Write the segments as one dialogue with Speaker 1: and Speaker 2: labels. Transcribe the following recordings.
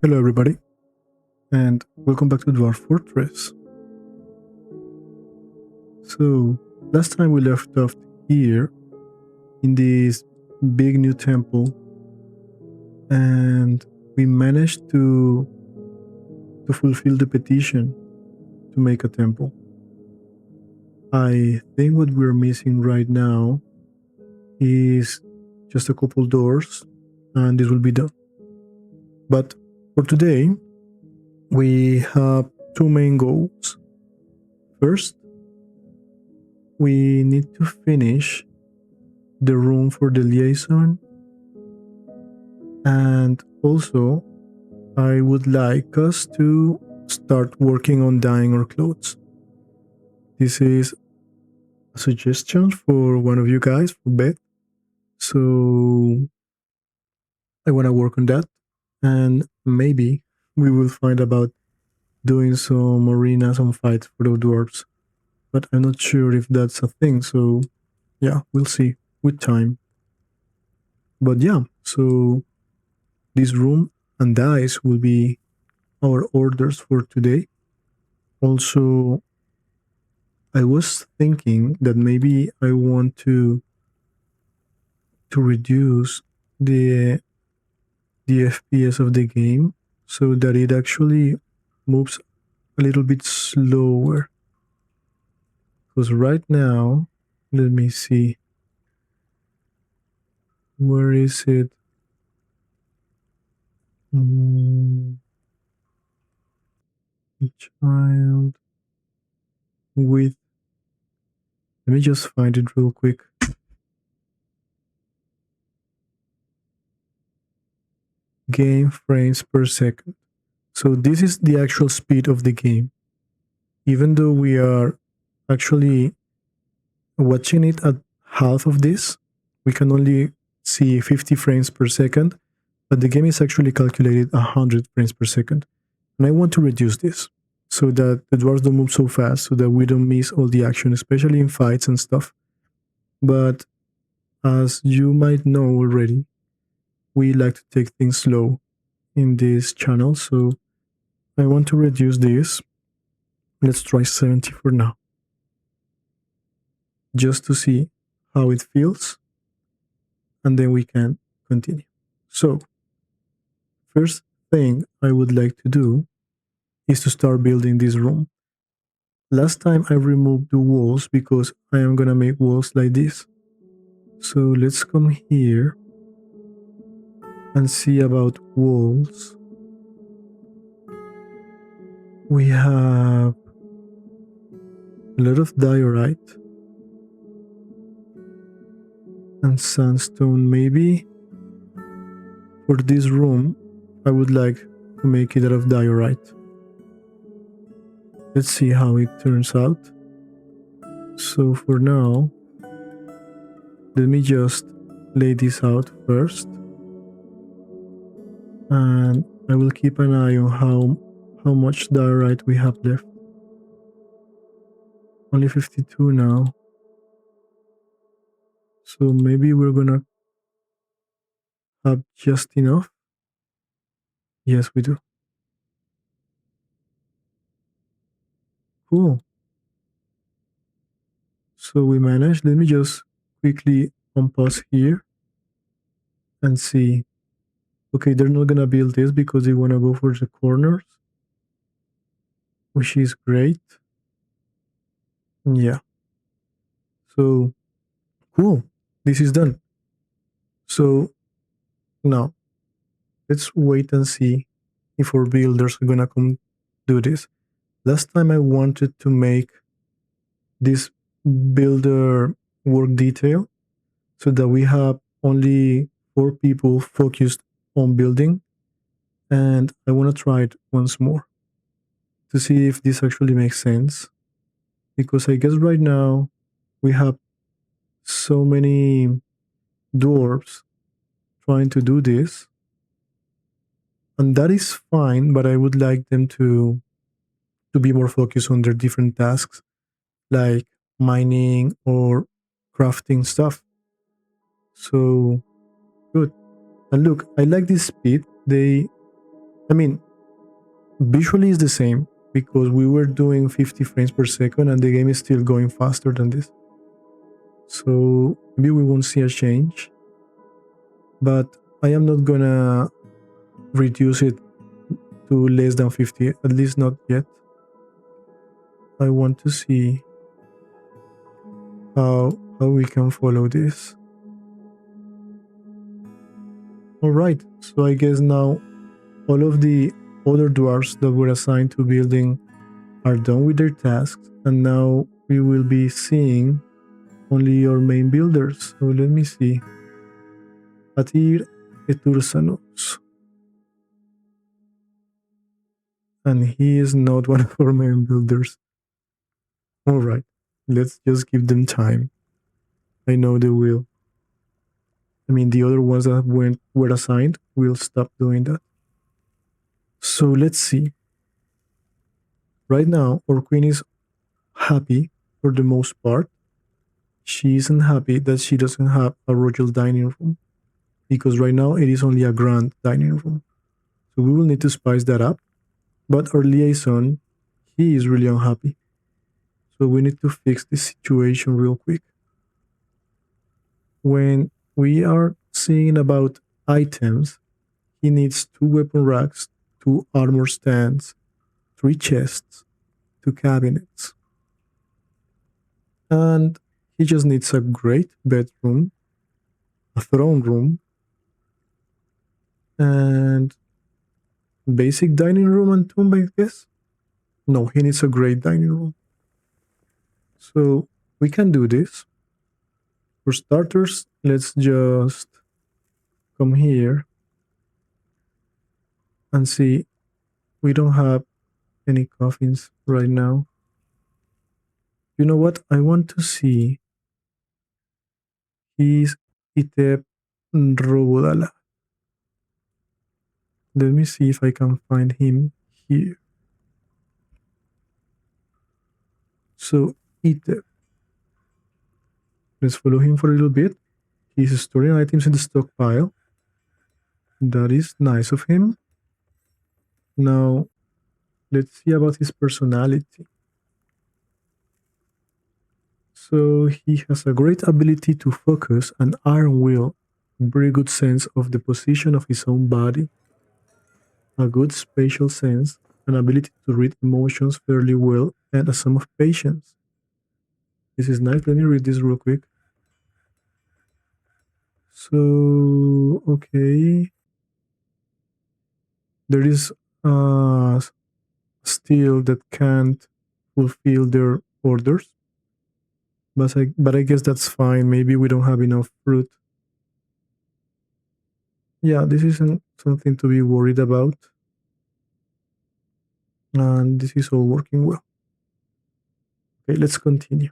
Speaker 1: Hello everybody, and welcome back to Dwarf Fortress. So, last time we left off here in this big new temple, and we managed to fulfill the petition to make a temple. I think what we're missing right now is just a couple doors, and this will be done. But for today, we have two main goals. First, we need to finish the room for the liaison, and also I would like us to start working on dyeing our clothes. This is a suggestion for one of you guys, for Beth, so I want to work on that, and maybe we will find about doing some arenas, some fights for the dwarves, but I'm not sure if that's a thing, so yeah, we'll see with time. But yeah, so this room and dice will be our orders for today. Also, I was thinking that maybe I want to reduce the FPS of the game so that it actually moves a little bit slower. Because right now, let me see. Where is it? Child with. Let me just find it real quick. Game frames per second. So this is the actual speed of the game. Even though we are actually watching it at half of this, we can only see 50 frames per second, but the game is actually calculated 100 frames per second. And I want to reduce this so that the dwarves don't move so fast, so that we don't miss all the action, especially in fights and stuff. But as you might know already, we like to take things slow in this channel, so I want to reduce this. Let's try 70 for now, just to see how it feels, and then we can continue. So, first thing I would like to do is to start building this room. Last time I removed the walls because I am gonna make walls like this. So let's come here and see about walls. We have a lot of diorite and sandstone. Maybe for this room I would like to make it out of diorite. Let's see how it turns out. So for now, let me just lay this out first, and I will keep an eye on how much diorite we have left. Only 52 now. So maybe we're gonna have just enough. Yes, we do. Cool. So we managed. Let me just quickly unpause here and see. Okay, they're not gonna build this because they wanna go for the corners, which is great. Yeah. So cool. This is done. So now let's wait and see if our builders are gonna come do this. Last time I wanted to make this builder work detail so that we have only 4 people focused on building, and I want to try it once more to see if this actually makes sense, because I guess right now we have so many dwarves trying to do this, and that is fine, but I would like them to be more focused on their different tasks like mining or crafting stuff. So good. And look, I like this speed. I mean, visually is the same because we were doing 50 frames per second and the game is still going faster than this. So maybe we won't see a change, but I am not gonna reduce it to less than 50, at least not yet. I want to see how we can follow this. Alright, so I guess now all of the other dwarves that were assigned to building are done with their tasks, and now we will be seeing only our main builders. So let me see. Atir Etursanos. And he is not one of our main builders. Alright, let's just give them time. I know they will. I mean, the other ones that were assigned will stop doing that. So let's see. Right now, our queen is happy for the most part. She isn't happy that she doesn't have a royal dining room, because right now it is only a grand dining room. So we will need to spice that up. But our liaison, he is really unhappy. So we need to fix this situation real quick. When we are seeing about items, he needs 2 weapon racks, 2 armor stands, 3 chests, 2 cabinets. And he just needs a great bedroom, a throne room, and basic dining room and tomb, I guess. No, he needs a great dining room. So we can do this. For starters, let's just come here and see. We don't have any coffins right now. You know what? I want to see his Itep Robodala. Let me see if I can find him here. So Itep. Let's follow him for a little bit. He's storing items in the stockpile. That is nice of him. Now, let's see about his personality. So he has a great ability to focus, an iron will, very good sense of the position of his own body, a good spatial sense, an ability to read emotions fairly well, and a sum of patience. This is nice. Let me read this real quick. So, okay. There is a steel that can't fulfill their orders. But I guess that's fine. Maybe we don't have enough fruit. Yeah, this isn't something to be worried about. And this is all working well. Okay, let's continue.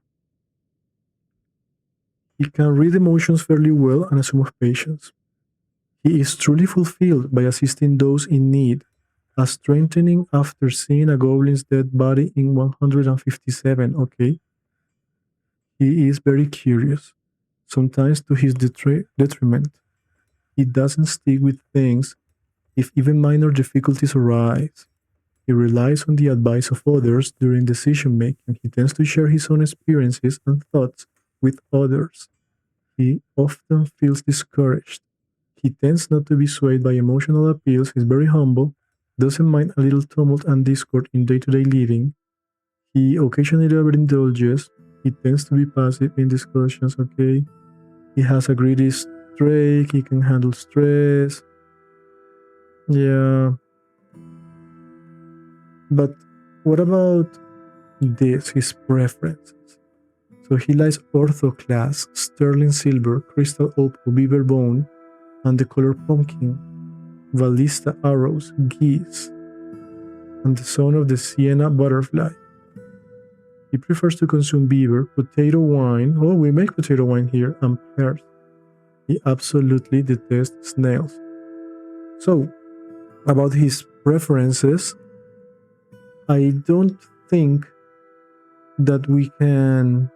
Speaker 1: He can read emotions fairly well and a sum of patience. He is truly fulfilled by assisting those in need, as strengthening after seeing a goblin's dead body in 157. Okay. He is very curious, sometimes to his detriment. He doesn't stick with things if even minor difficulties arise. He relies on the advice of others during decision making. He tends to share his own experiences and thoughts with others. He often feels discouraged. He tends not to be swayed by emotional appeals. He's very humble, doesn't mind a little tumult and discord in day to day living. He occasionally overindulges. He tends to be passive in discussions, okay? He has a greedy streak. He can handle stress. Yeah. But what about this, his preferences? So he likes orthoclase, sterling silver, crystal opal, beaver bone, and the color pumpkin, ballista arrows, geese, and the son of the sienna butterfly. He prefers to consume beaver, potato wine, oh, we make potato wine here, and pears. He absolutely detests snails. So, about his preferences, I don't think that we can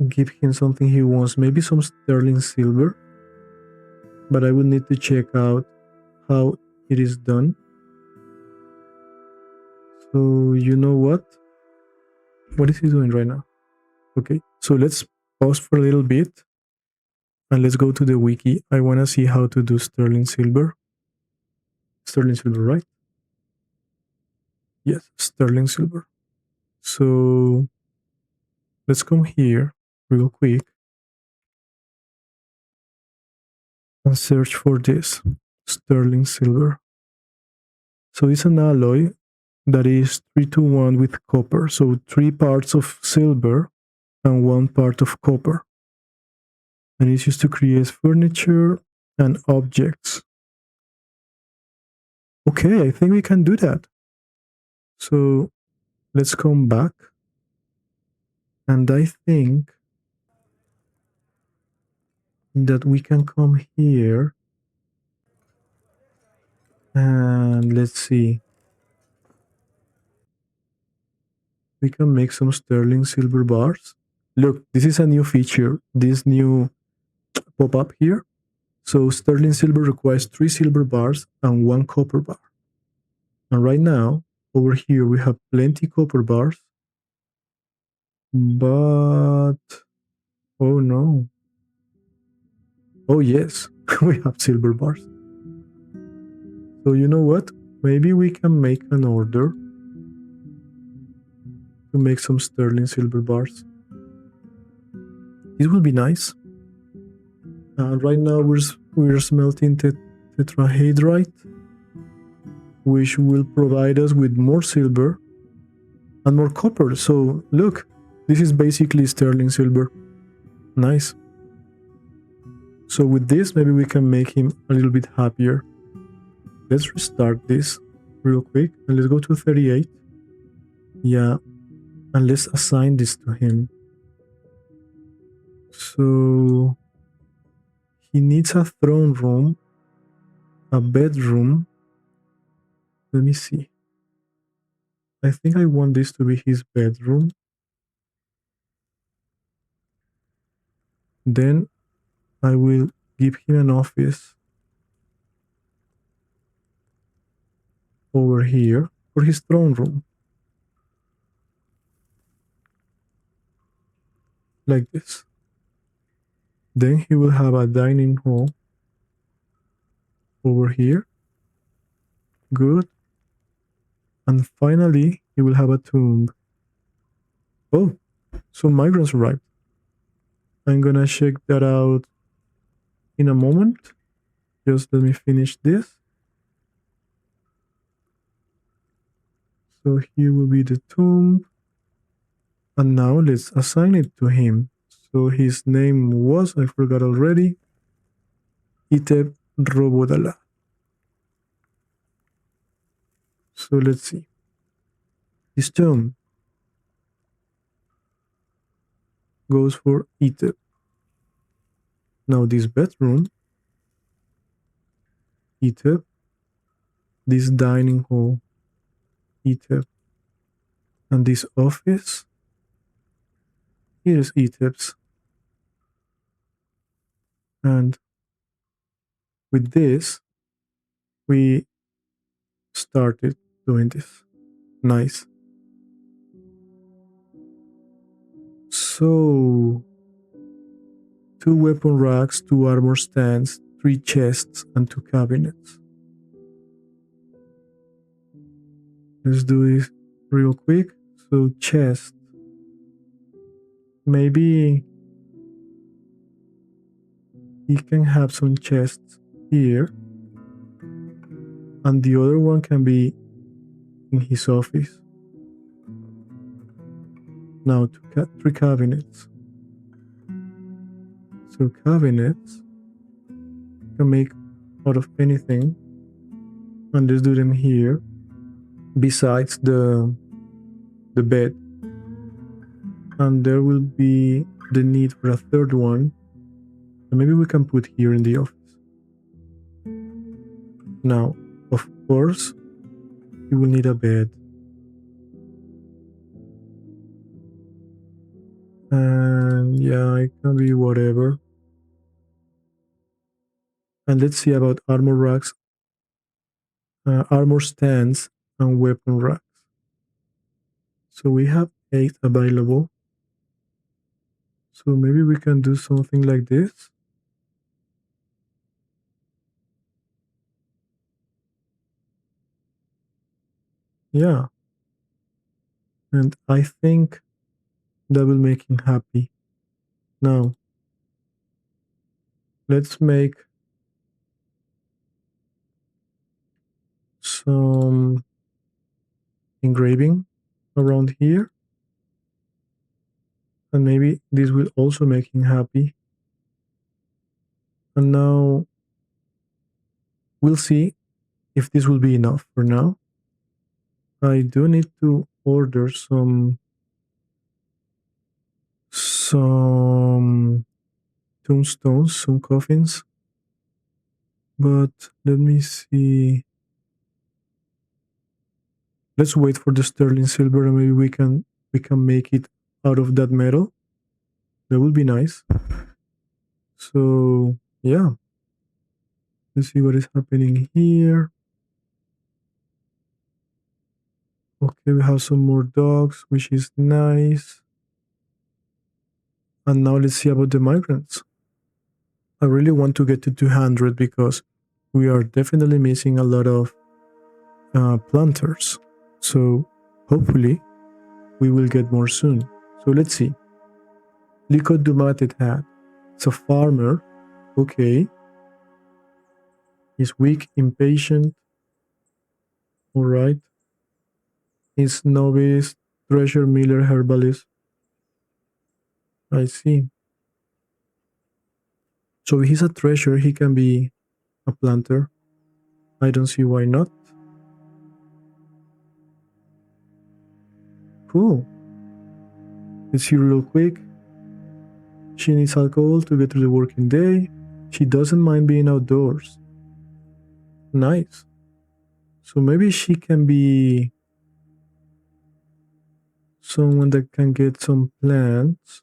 Speaker 1: give him something he wants, maybe some sterling silver, but I will need to check out how it is done. So you know what is he doing right now? Okay, so let's pause for a little bit and let's go to the wiki. I want to see how to do sterling silver, right? Yes, sterling silver. So let's come here real quick and search for this sterling silver. So it's an alloy that is 3 to 1 with copper. So 3 parts of silver and 1 part of copper. And it's used to create furniture and objects. Okay, I think we can do that. So let's come back. And I think that we can come here and let's see. We can make some sterling silver bars. Look, this is a new feature, this new pop-up here. So sterling silver requires 3 silver bars and 1 copper bar. And right now, over here, we have plenty copper bars. But, oh no. Oh yes, we have silver bars. So you know what? Maybe we can make an order to make some sterling silver bars. This will be nice. Right now we're smelting tetrahedrite, which will provide us with more silver and more copper. So look, this is basically sterling silver. Nice. So with this, maybe we can make him a little bit happier. Let's restart this real quick and let's go to 38. Yeah, and let's assign this to him. So he needs a throne room, a bedroom. Let me see. I think I want this to be his bedroom. Then I will give him an office over here for his throne room. Like this. Then he will have a dining hall over here. Good. And finally, he will have a tomb. Oh, some migrants arrived. I'm gonna check that out in a moment. Just let me finish this. So here will be the tomb. And now let's assign it to him. So his name was, I forgot already, Iteb Robodala. So let's see. His tomb goes for Iteb. Now this bedroom, Iteb. This dining hall, Iteb. And this office, here is Iteb's. And with this, we started doing this. Nice. So 2 weapon racks, 2 armor stands, 3 chests, and 2 cabinets. Let's do this real quick. So chest. Maybe he can have some chests here. And the other one can be in his office. Now 3 cabinets. So cabinets can make out of anything. And let's do them here. Besides the bed. And there will be the need for a third one. And maybe we can put here in the office. Now, of course, you will need a bed. And yeah, it can be whatever. And let's see about armor racks, armor stands, and weapon racks. So we have 8 available. So maybe we can do something like this. Yeah. And I think that will make him happy. Now, let's make some engraving around here. And maybe this will also make him happy. And now we'll see if this will be enough for now. I do need to order some tombstones, some coffins. But let me see. Let's wait for the sterling silver and maybe we can make it out of that metal. That would be nice. So yeah. Let's see what is happening here. Okay, we have some more dogs, which is nice. And now let's see about the migrants. I really want to get to 200 because we are definitely missing a lot of planters. So hopefully we will get more soon. So let's see. Licot Dumated hat. It's a farmer. Okay. He's weak, impatient. Alright. He's novice, treasure miller, herbalist. I see. So if he's a treasure, he can be a planter. I don't see why not. Cool. Let's see real quick. She needs alcohol to get through the working day. She doesn't mind being outdoors. Nice. So maybe she can be someone that can get some plants.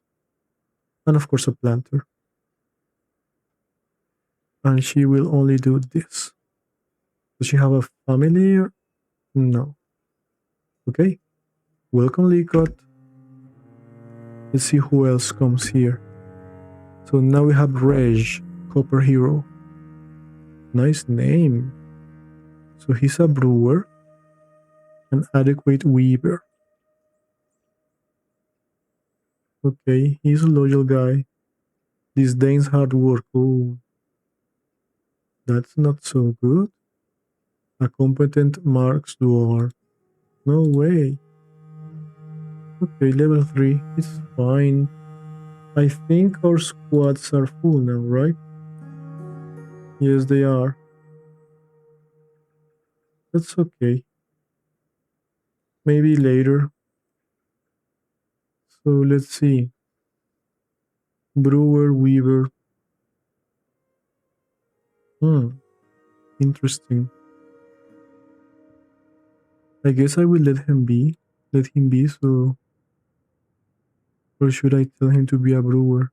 Speaker 1: And of course a planter. And she will only do this. Does she have a family? No. Okay. Welcome, Licot. Let's see who else comes here. So now we have Reg, Copper Hero. Nice name. So he's a brewer, an adequate weaver. Okay, he's a loyal guy. Disdains hard work. Oh, that's not so good. A competent Marks dwarf. No way. Okay, level 3. It's fine. I think our squads are full now, right? Yes, they are. That's okay. Maybe later. So let's see. Brewer, weaver. Interesting. I guess I will let him be. Let him be, so... Or should I tell him to be a brewer?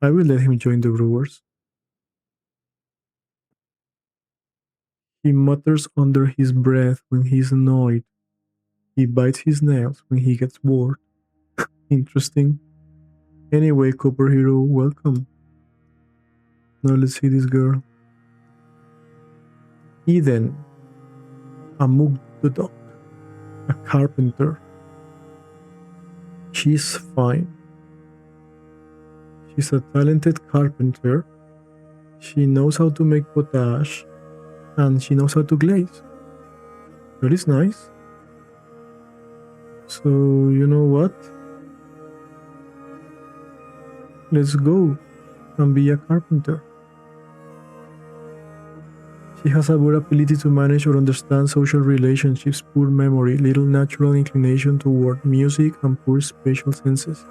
Speaker 1: I will let him join the brewers. He mutters under his breath when he's annoyed. He bites his nails when he gets bored. Interesting. Anyway, Copper Hero, welcome. Now let's see this girl. Eden. A Mugdudok. A carpenter. She's fine. She's a talented carpenter. She knows how to make potash. And she knows how to glaze. That is nice. So, you know what? Let's go and be a carpenter. She has a good ability to manage or understand social relationships, poor memory, little natural inclination toward music, and poor spatial senses.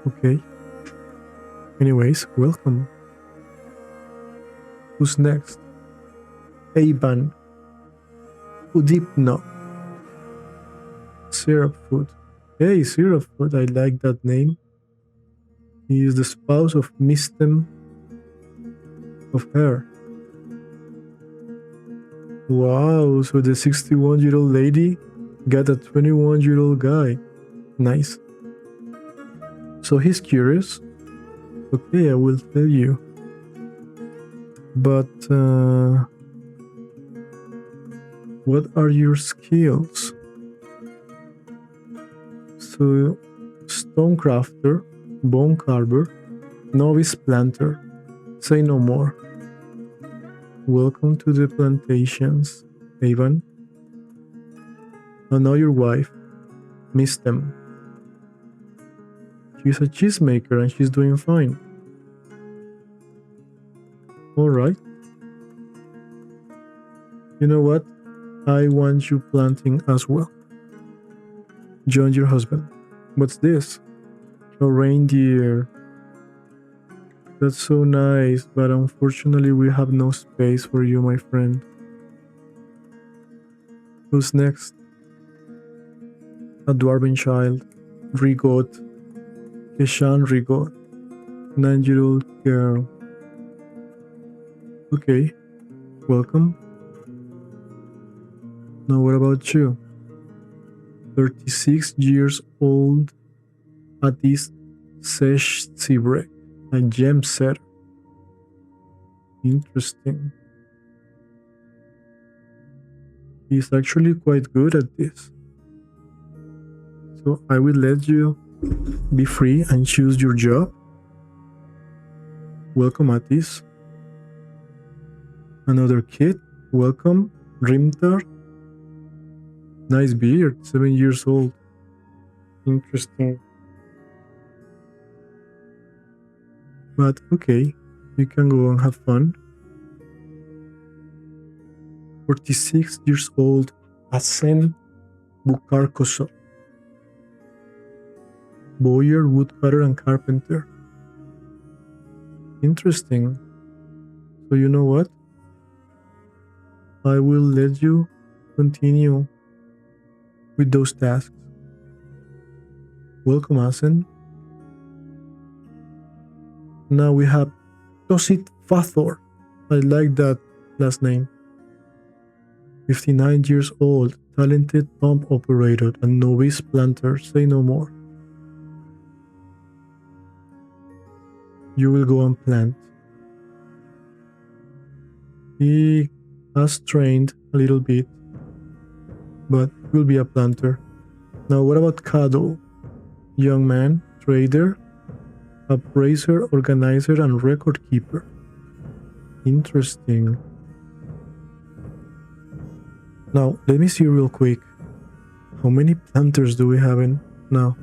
Speaker 1: Okay. Anyways, welcome. Who's next? Aban. Udipno. Syrup food. Hey, Seraphot, I like that name. He is the spouse of Mistem of her. Wow, so the 61-year-old lady got a 21-year-old guy. Nice. So he's curious. Okay, I will tell you. But what are your skills? So, stonecrafter, bone carver, novice planter. Say no more. Welcome to the plantations, Avon. And now your wife, Miss Them. She's a cheesemaker and she's doing fine. Alright. You know what? I want you planting as well. Join your husband. What's this? A reindeer. That's so nice, but unfortunately we have no space for you, my friend. Who's next? A dwarven child. Rigot. Keshan Rigot. 9-year-old girl. Okay. Welcome. Now what about you? 36 years old. Atis Sesh Tsibre. A gem setter. Interesting. He's actually quite good at this. So I will let you be free and choose your job. Welcome, Atis. Another kid. Welcome, Rimtar. Nice beard, 7 years old. Interesting. But okay, you can go and have fun. 46 years old, Asen Bukarkoso. Bowyer, woodcutter, and carpenter. Interesting. So you know what? I will let you continue with those tasks. Welcome, Asen. Now we have Tosit Fathor. I like that last name. 59 years old, talented pump operator and novice planter. Say no more. You will go and plant. He has trained a little bit, but will be a planter. Now what about Kado? Young man, trader, appraiser, organizer, and record keeper. Interesting. Now, let me see real quick. How many planters do we have in now?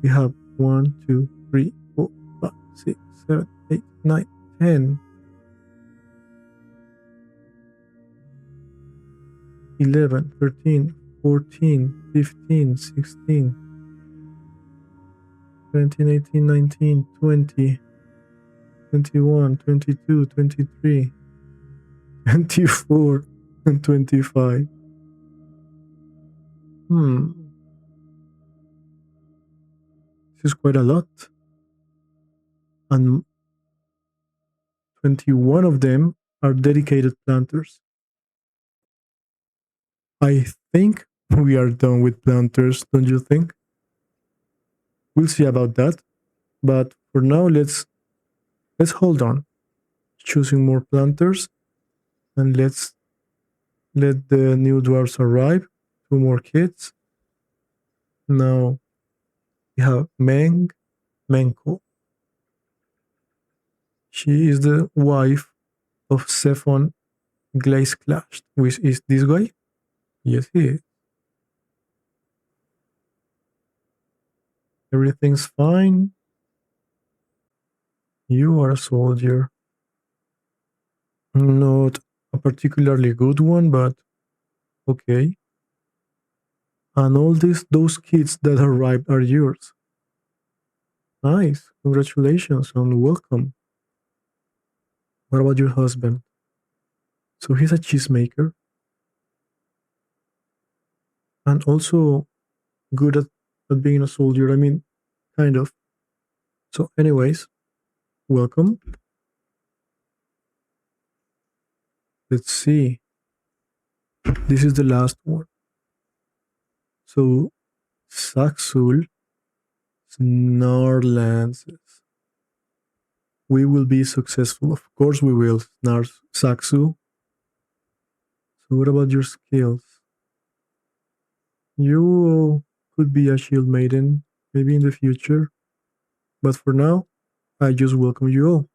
Speaker 1: We have 1, 2, 3, 4, 5, 6, 7, 8, 9, 10. 11, 13, 14, 15, 16, 17, 18, 19, 20, 21, 22, 23, 24, and 25. This is quite a lot. And 21 of them are dedicated planters. I think we are done with planters, don't you think? We'll see about that. But for now, let's hold on. Choosing more planters, and let's let the new dwarves arrive. 2 more kids. Now we have Menko. She is the wife of Sephon Glaze-Clashed, which is this guy? Yes, he is. Everything's fine. You are a soldier. Not a particularly good one, but okay. And all those kids that arrived are yours. Nice. Congratulations and welcome. What about your husband? So he's a cheesemaker. and also good at being a soldier. I mean, kind of. So, anyways, welcome. Let's see. This is the last one. So, Saxul Snarlances. We will be successful. Of course, we will. Saxu. So, what about your skills? You could be a shield maiden, maybe in the future. But for now, I just welcome you all.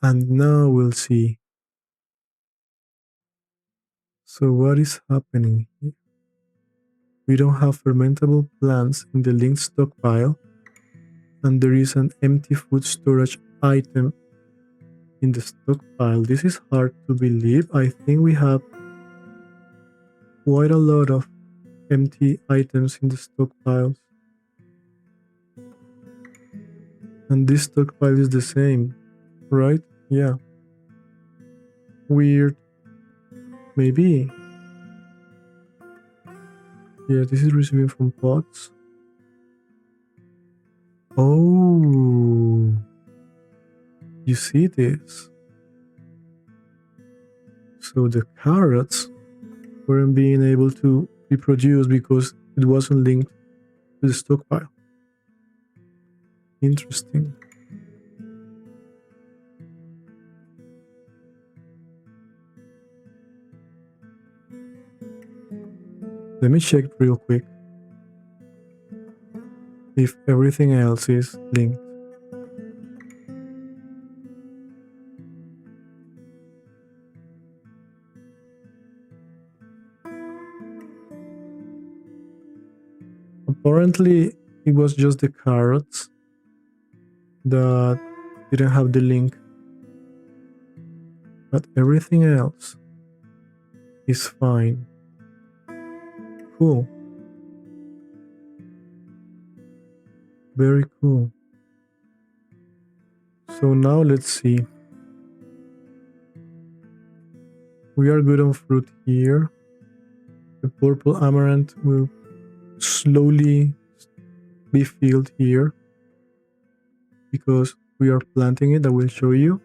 Speaker 1: And now we'll see. So, what is happening here? We don't have fermentable plants in the linked stockpile, and there is an empty food storage item in the stockpile. This is hard to believe. I think we have quite a lot of empty items in the stockpiles. And this stockpile is the same, right? Yeah. Weird. Maybe. Yeah, this is receiving from pots. Oh. You see this? So the carrots weren't being able to be produced because it wasn't linked to the stockpile. Interesting. Let me check real quick if everything else is linked. Apparently, it was just the carrots that didn't have the link, but everything else is fine. Cool. Very cool. So now let's see. We are good on fruit here. The purple amaranth will slowly be filled here because we are planting it. I will show you.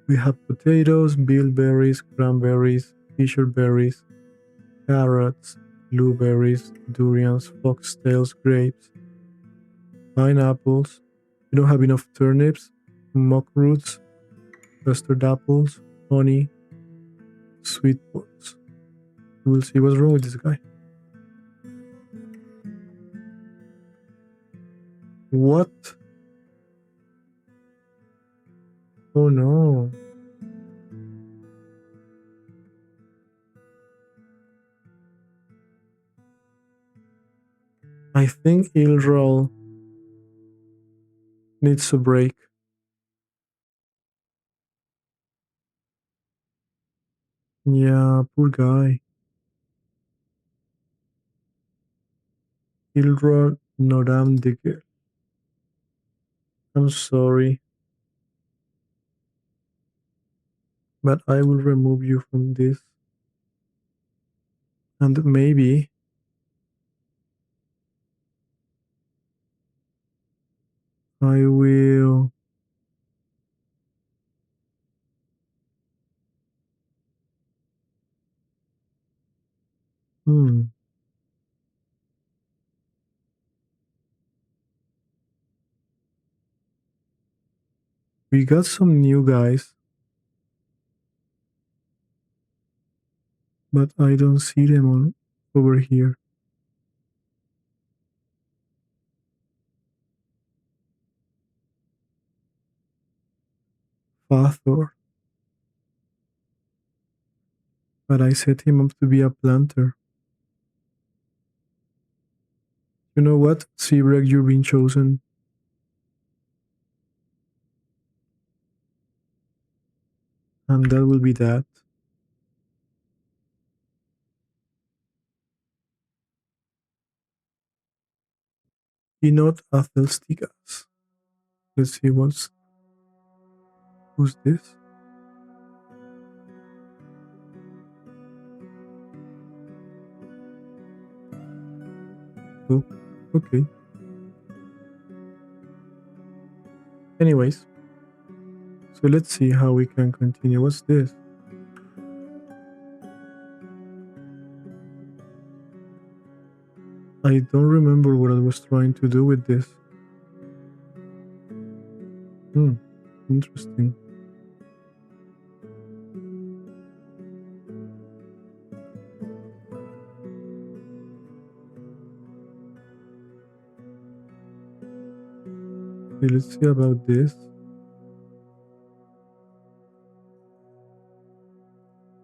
Speaker 1: We have potatoes, bilberries, cranberries, fisher berries, carrots, blueberries, durians, foxtails, grapes, pineapples. We don't have enough turnips, mock roots, custard apples, honey, sweet pots. We'll see what's wrong with this guy. What? Oh no. I think Ilral needs a break. Yeah, poor guy. Ilral Noram Digger. I'm sorry, but I will remove you from this. And maybe I will. Hmm. We got some new guys, but I don't see them on over here. Fathor. But I set him up to be a planter. You know what? Seabreg, you're being chosen. And that will be that. Inot Athelstigas. Let's see who's this? Oh, okay. Anyways, so let's see how we can continue. What's this? I don't remember what I was trying to do with this. Interesting. Okay, let's see about this.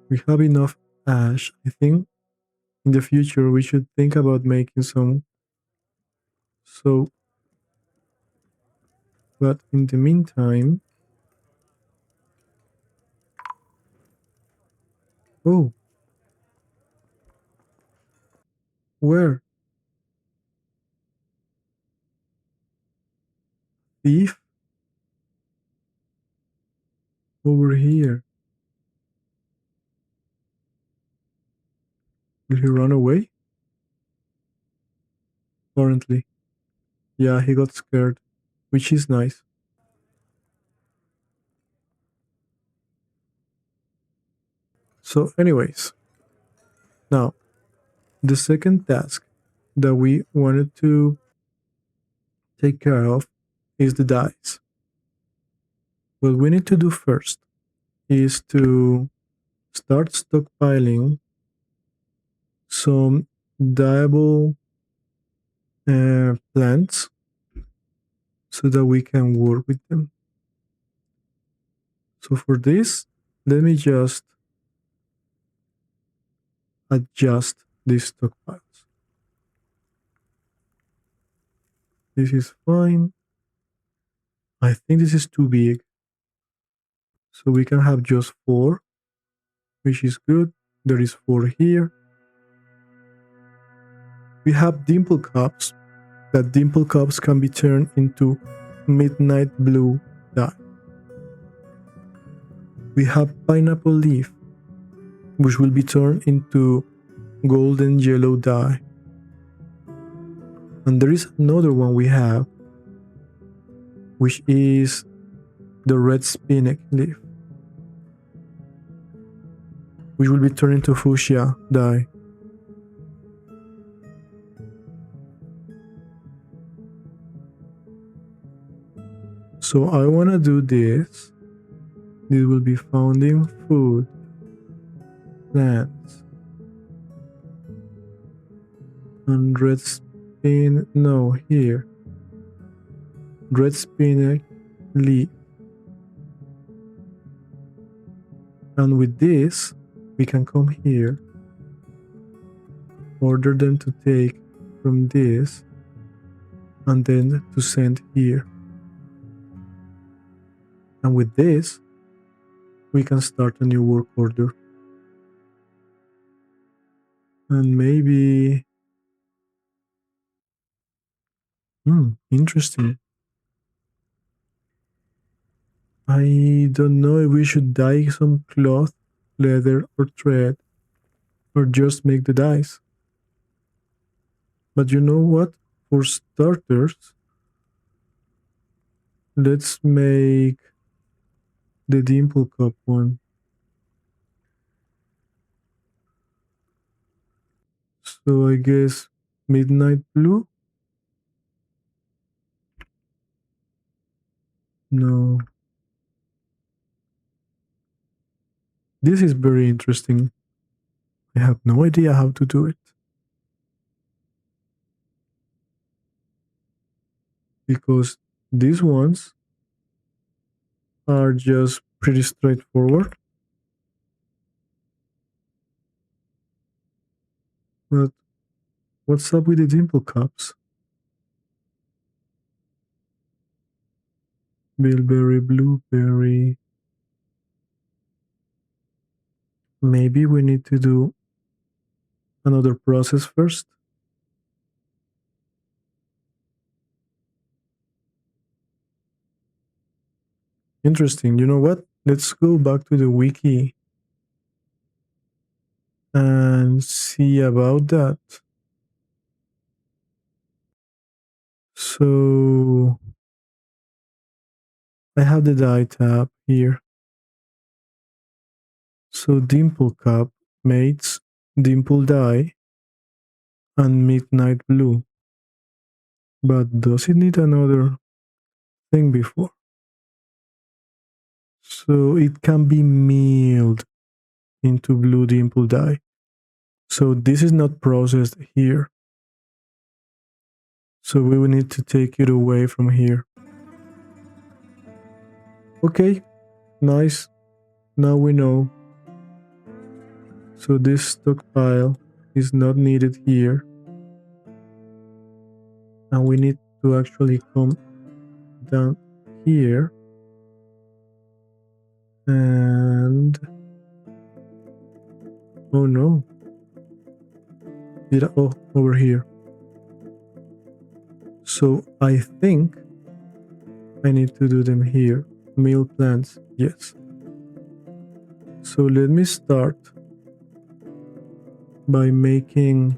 Speaker 1: We have enough ash. I think in the future we should think about making some. So, but in the meantime, oh, where? Thief? Over here. Will he run away? Apparently. Yeah, he got scared, which is nice. So, anyways, now the second task that we wanted to take care of is the dice. What we need to do first is to start stockpiling some dyeable plants so that we can work with them. So for this, let me just adjust these stockpiles. This is fine. I think this is too big. So we can have just 4, which is good. There is 4 here. We have dimple cups. That dimple cups can be turned into midnight blue dye. We have pineapple leaf, which will be turned into golden yellow dye. And there is another one we have, which is the red spinach leaf, which will be turned into fuchsia dye. So I want to do this. This will be found in food, plants, and red spin. No, here. Red spinach leaf. And with this, we can come here, order them to take from this, and then to send here. And with this, we can start a new work order. And maybe... interesting. I don't know if we should dye some cloth, leather, or thread, or just make the dyes. But you know what? For starters, let's make the dimple cup one. So I guess midnight blue? No. This is very interesting. I have no idea how to do it. Because these ones are just pretty straightforward. But what's up with the dimple cups? Bilberry, blueberry. Maybe we need to do another process first. Interesting. You know what? Let's go back to the wiki and see about that. So I have the dye tab here. So dimple cup mates dimple dye and midnight blue. But does it need another thing before? So it can be milled into blue dimple dye. So this is not processed here. So we will need to take it away from here. Okay, nice. Now we know. So this stockpile is not needed here. And we need to actually come down here and oh no. Oh, over here. So I think I need to do them here. Meal plants, yes. So let me start by making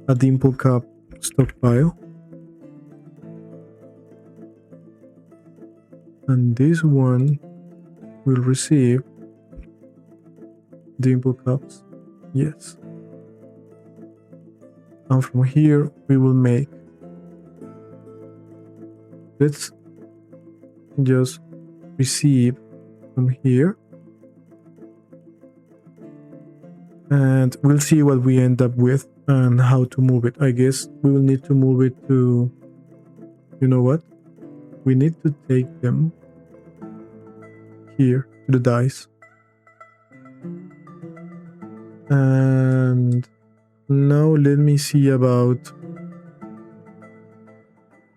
Speaker 1: a dimple cup stockpile. And this one will receive dimple cups, yes. And from here we will make, let's just receive from here and we'll see what we end up with and how to move it. I guess we will need to move it to, you know what, we need to take them here to the dice. And now let me see about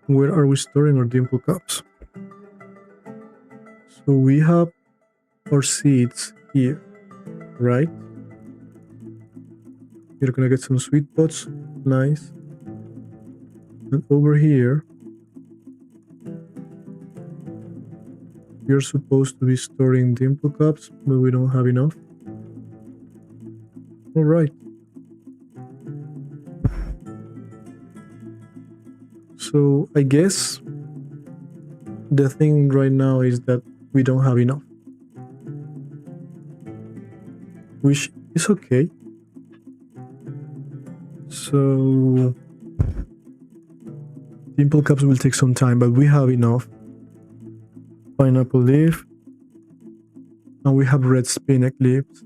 Speaker 1: where are we storing our dimple cups. So we have our seeds here, right? We're gonna get some sweet pots, nice. And over here, we're supposed to be storing dimple cups, but we don't have enough. All right. So I guess the thing right now is that we don't have enough, which is okay. So dimple cups will take some time, but we have enough. Pineapple leaf, and we have red spinach leaves.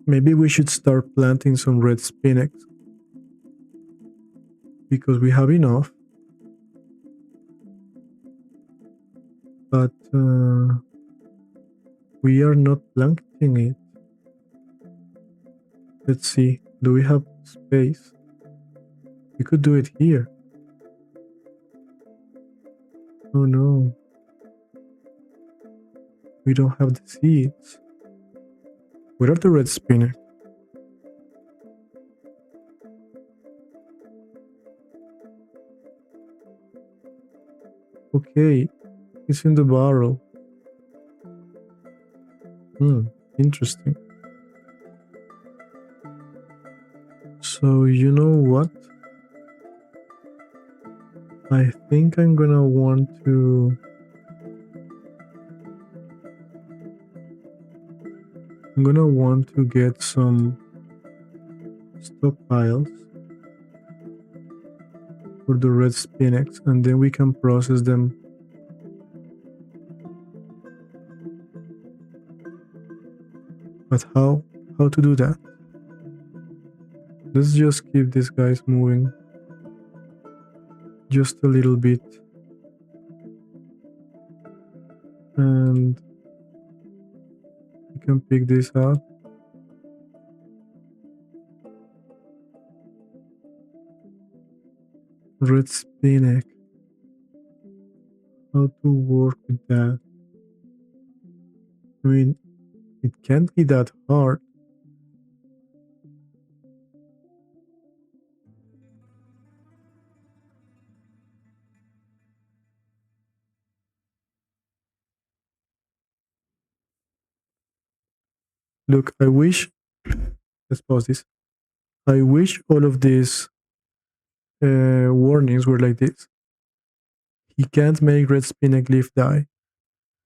Speaker 1: Maybe we should start planting some red spinach because we have enough. But we are not planting it. Let's see, do we have space? We could do it here. Oh no. We don't have the seeds. Where are the red spinach? Okay, it's in the barrel. Interesting. So you know what? I think I'm gonna want to get some stockpiles for the red spinach and then we can process them. But how to do that? Let's just keep these guys moving just a little bit. And you can pick this up. Red spinach. How to work with that? I mean, it can't be that hard. Look, I wish, let's pause this. I wish all of this warnings were like this: he can't make red spinach leaf dye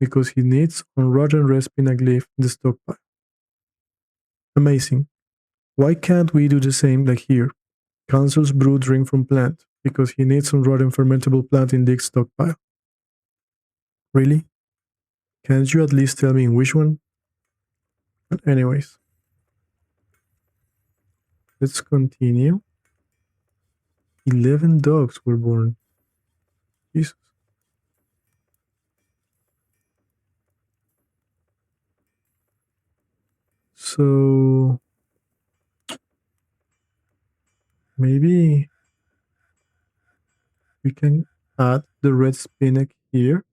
Speaker 1: because he needs unrotten red spinach leaf in the stockpile. Amazing. Why can't we do the same like here? Council's brew drink from plant because he needs unrotten fermentable plant in Dick's stockpile. Really? Can't you at least tell me in which one? But anyways, let's continue. 11 dogs were born. Jesus. So maybe we can add the red spinach here.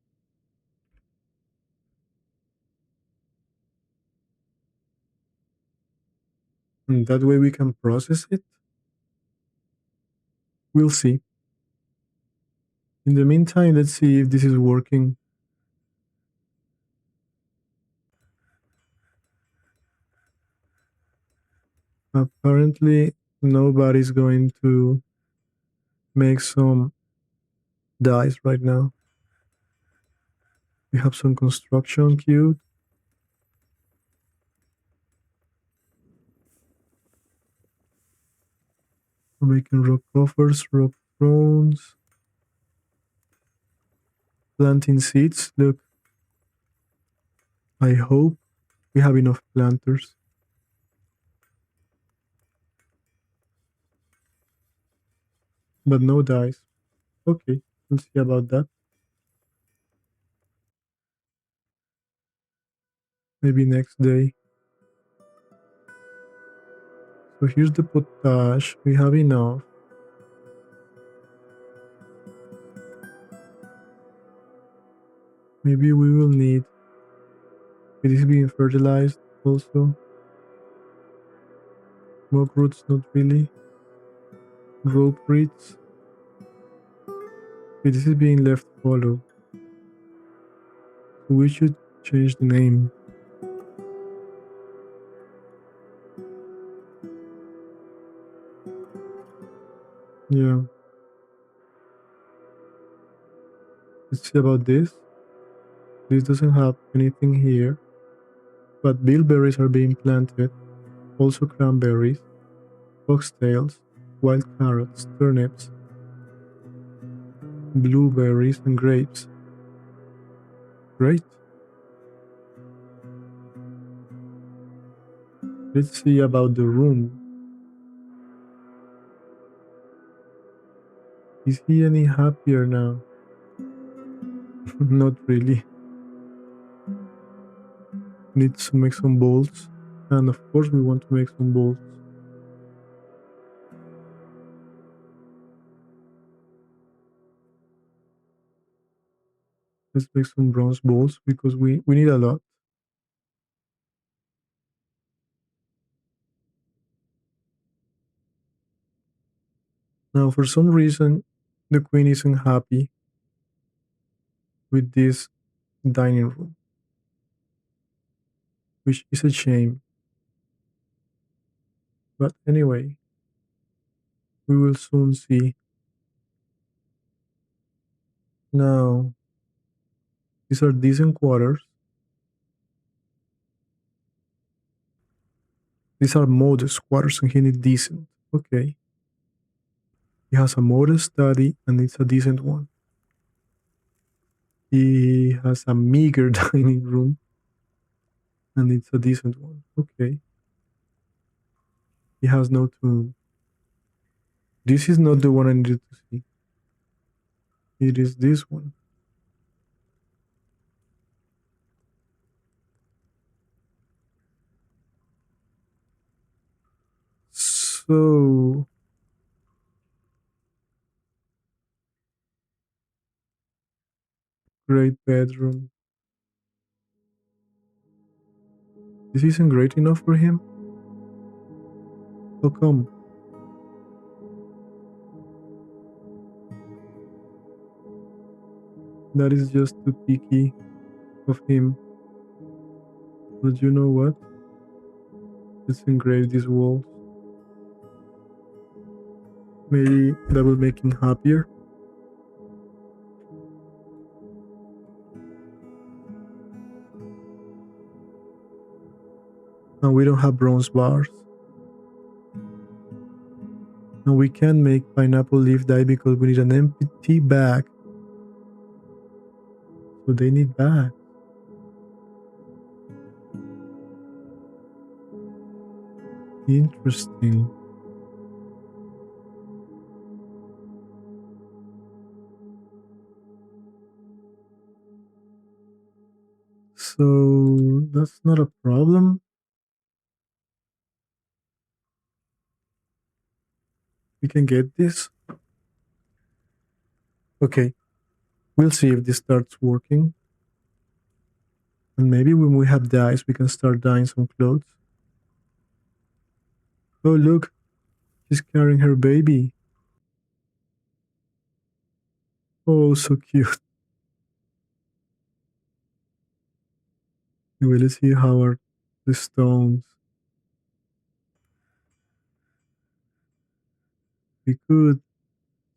Speaker 1: And that way we can process it. We'll see. In the meantime, let's see if this is working. Apparently, nobody's going to make some dyes right now. We have some construction queued. We're making rock coffers, rock thrones, planting seeds. Look, I hope we have enough planters. But no dyes. Okay, we'll see about that. Maybe next day. So here's the potash. We have enough. Maybe we will need. It is being fertilized also. Mock roots, not really. Rope reeds. This is being left hollow. So we should change the name. Yeah. Let's see about this. This doesn't have anything here. But bilberries are being planted. Also cranberries, foxtails, wild carrots, turnips, blueberries, and grapes. Great. Let's see about the room. Is he any happier now? Not really. Needs to make some bolts. And of course we want to make some bolts. Let's make some bronze bolts because we need a lot. Now for some reason the queen isn't happy with this dining room, which is a shame. But anyway, we will soon see. Now, these are decent quarters. These are modest quarters and he needs decent. Okay. He has a modest study and it's a decent one. He has a meager dining room and it's a decent one. Okay. He has no tomb. This is not the one I needed to see. It is this one. So, great bedroom. This isn't great enough for him? How come? That is just too picky of him. But you know what? Let's engrave these walls. Maybe that will make him happier. And we don't have bronze bars. And we can't make pineapple leaf dye because we need an empty bag. So they need bags. Interesting. So that's not a problem. We can get this. Okay. We'll see if this starts working. And maybe when we have dyes, we can start dyeing some clothes. Oh, look. She's carrying her baby. Oh, so cute. Anyway, let's see how are the stones. We could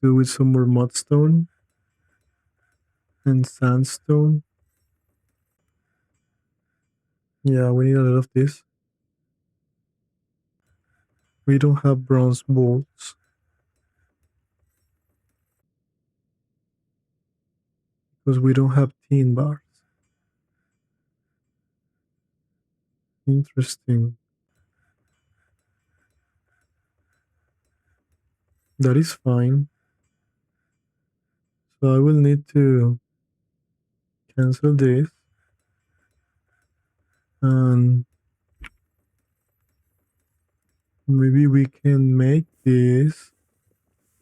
Speaker 1: do with some more mudstone and sandstone. Yeah, we need a lot of this. We don't have bronze bolts because we don't have tin bars. Interesting. That is fine. So I will need to cancel this and maybe we can make this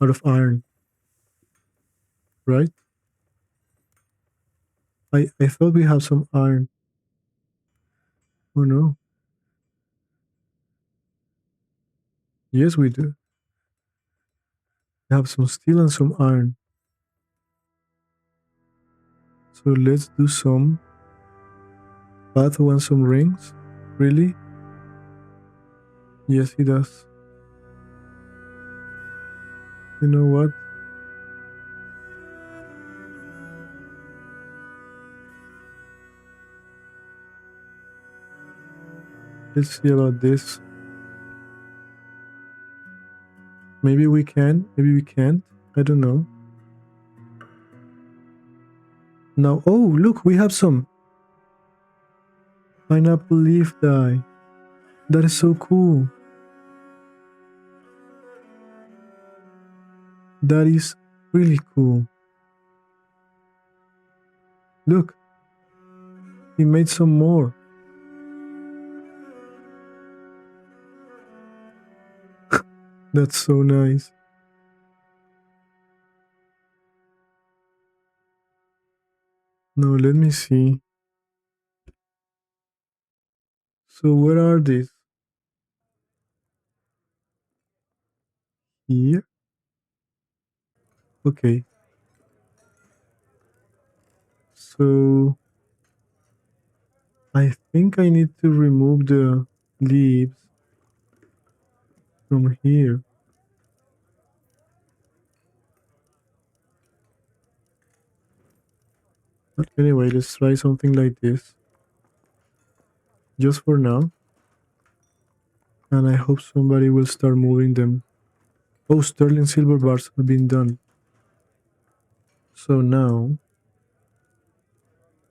Speaker 1: out of iron, right? I thought we have some iron. Oh no. Yes, we do. We have some steel and some iron. So let's do some path and some rings. Really? Yes, he does. You know what? Let's see about this. Maybe we can, maybe we can't. I don't know. Now, oh, look, we have some pineapple leaf dye. That is so cool. That is really cool. Look, he made some more. That's so nice. Now, let me see. So, where are these? Here? Okay. So, I think I need to remove the leaves from here. But anyway, let's try something like this. Just for now. And I hope somebody will start moving them. Oh, sterling silver bars have been done. So now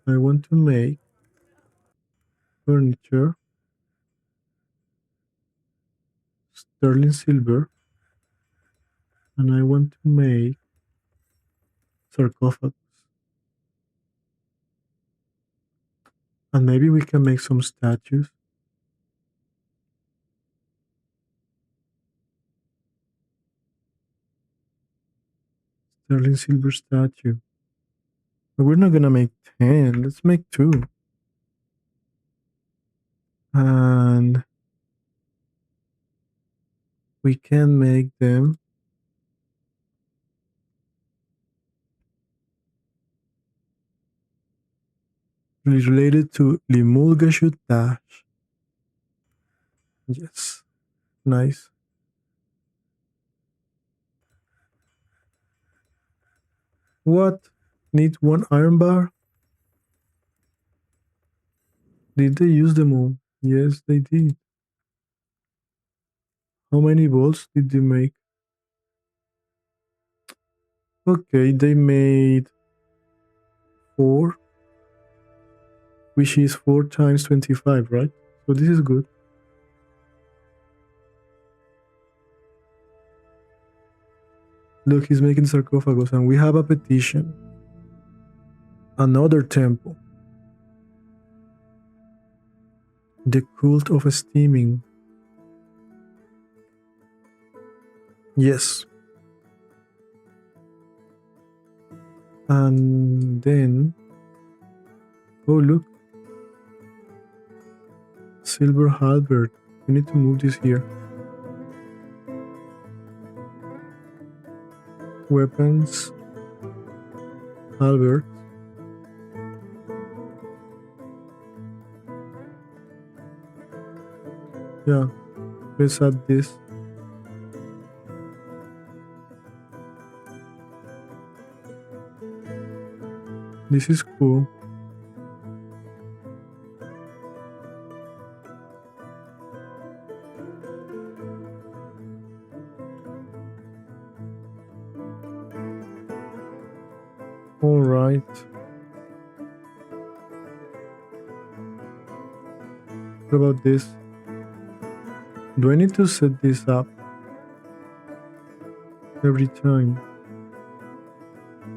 Speaker 1: I want to make furniture, sterling silver, and I want to make sarcophagus. And maybe we can make some statues. Sterling silver statue. But we're not gonna make 10, let's make 2. And we can make them related to Limulgashut Dash. Yes, nice. What? Need one iron bar? Did they use them all? Yes, they did. How many bolts did they make? Okay, they made 4, which is 4 times 25, right? So this is good. Look, he's making sarcophagus, and we have a petition. Another temple. The cult of steaming. Yes. And then, oh look, silver halberd. We need to move this here. Weapons, halberd. Yeah, let's add this. This is cool. All right. What about this? Do I need to set this up every time?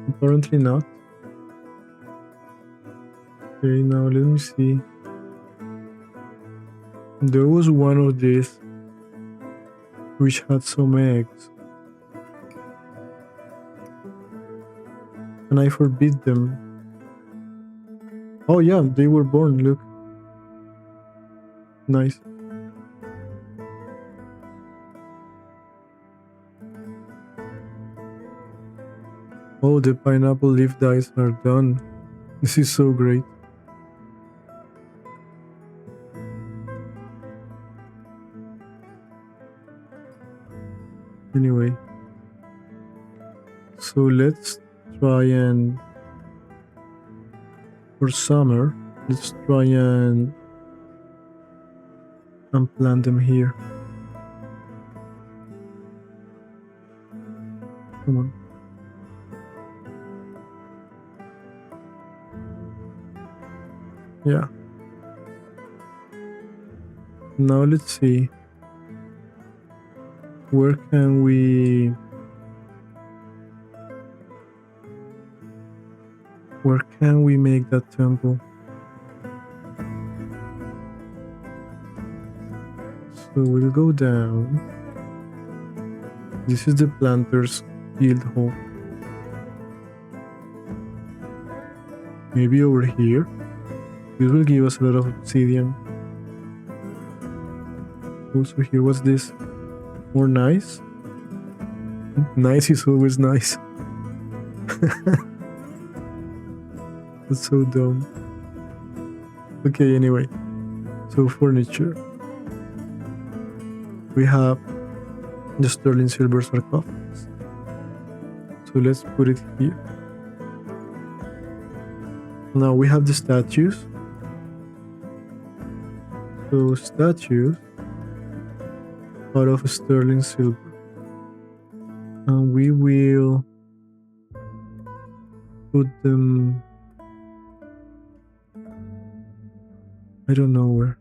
Speaker 1: Apparently not. Okay, now let me see. There was one of these which had some eggs, and I forbid them. Oh yeah, they were born, look. Nice. Oh, the pineapple leaf dyes are done. This is so great. Anyway, so let's try and, for summer, let's try and plant them here. Come on. Yeah. Now let's see. Where can we make that temple? So we'll go down. This is the planter's guild hall. Maybe over here. This will give us a lot of obsidian. Also here, what's this? More nice? Nice is always nice. That's so dumb. Okay, anyway. So furniture. We have the sterling silver sarcophagus. So let's put it here. Now we have the statues. So statues out of sterling silver. And we will put them, I don't know where.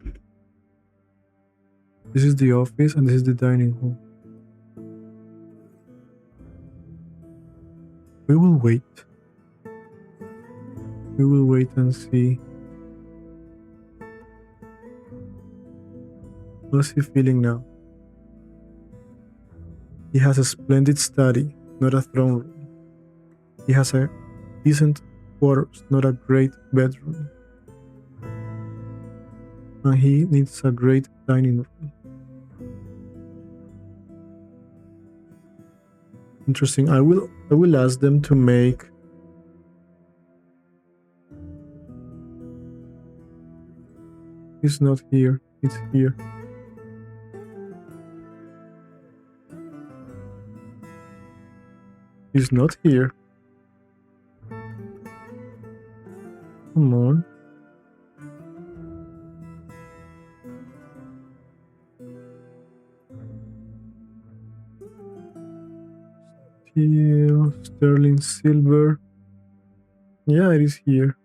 Speaker 1: This is the office and this is the dining hall. We will wait. We will wait and see. How's he feeling now? He has a splendid study, not a throne room. He has a decent quarters, not a great bedroom. And he needs a great dining room. Interesting. I will ask them to make It's not here. It's here. It's not here. Come on. Steel, sterling silver. Yeah, it is here.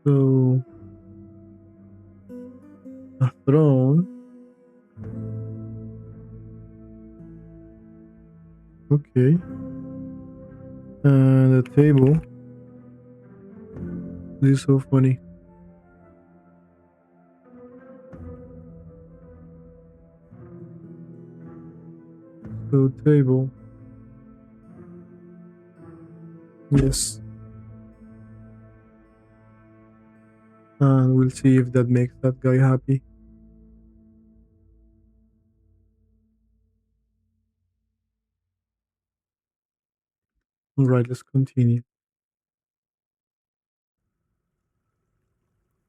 Speaker 1: So, a throne. Okay. And a table. This is so funny. So, table. Yes. And we'll see if that makes that guy happy. Alright, let's continue.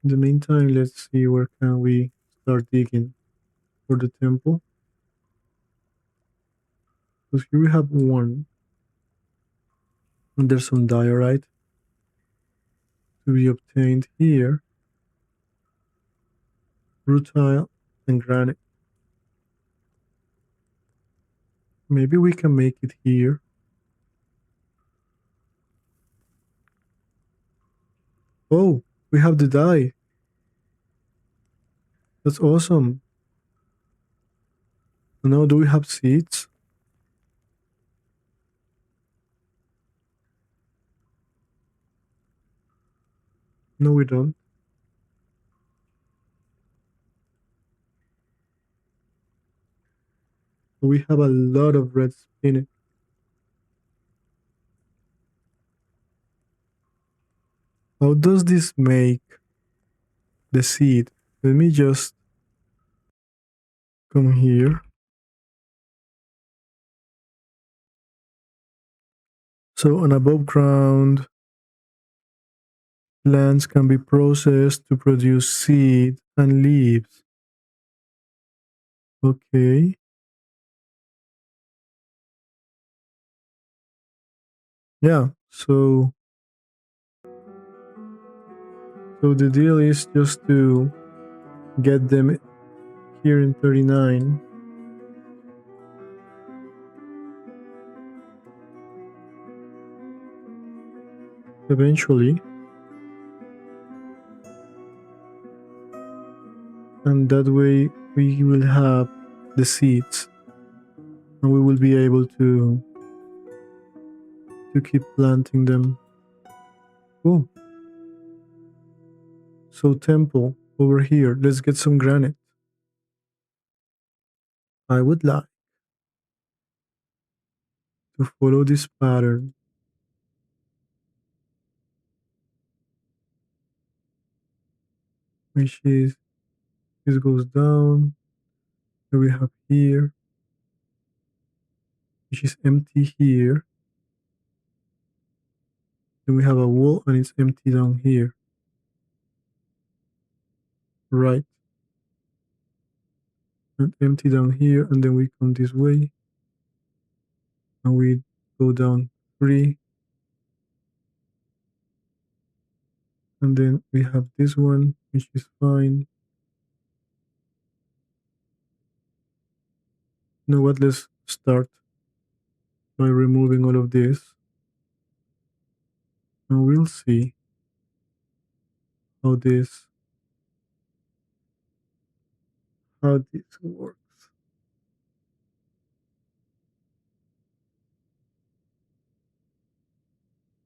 Speaker 1: In the meantime, let's see where can we start digging for the temple. Because here we have one. And there's some diorite to be obtained here. Rutile and granite. Maybe we can make it here. Oh, we have the dye. That's awesome. Now, do we have seeds? No, we don't. We have a lot of red spinach. How does this make the seed? Let me just come here. So on above ground, plants can be processed to produce seed and leaves. Okay. Yeah. So the deal is just to get them here in 39. Eventually. And that way we will have the seeds and we will be able to keep planting them. Cool. So temple over here. Let's get some granite. I would like to follow this pattern. Which is this goes down. Then we have here, which is empty here. Then we have a wall and it's empty down here. Right. And empty down here, and then we come this way. And we go down 3. And then we have this one, which is fine. You know what? Let's start by removing all of this. And we'll see how this works.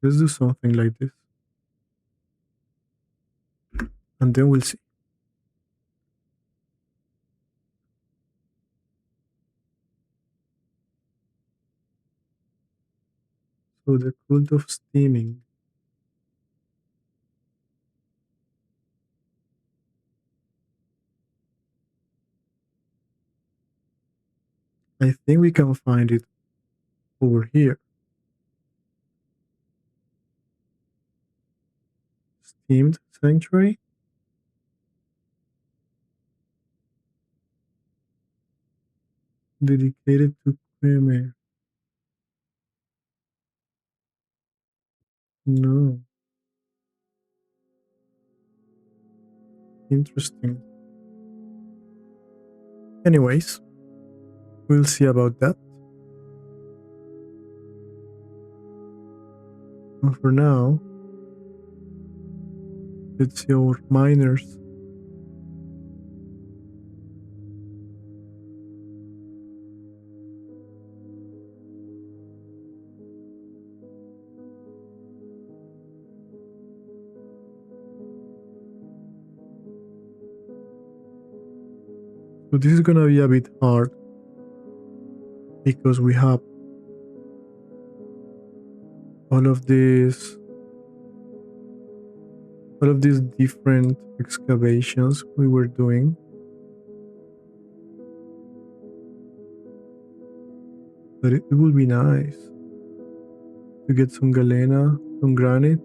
Speaker 1: Let's do something like this. And then we'll see. So the cult of steaming. I think we can find it over here. Steamed sanctuary. Dedicated to Khmer. No, interesting. Anyways, we'll see about that. And for now, let's see our miners. So this is gonna be a bit hard because we have all of these different excavations we were doing. But it would be nice to get some galena, some granite.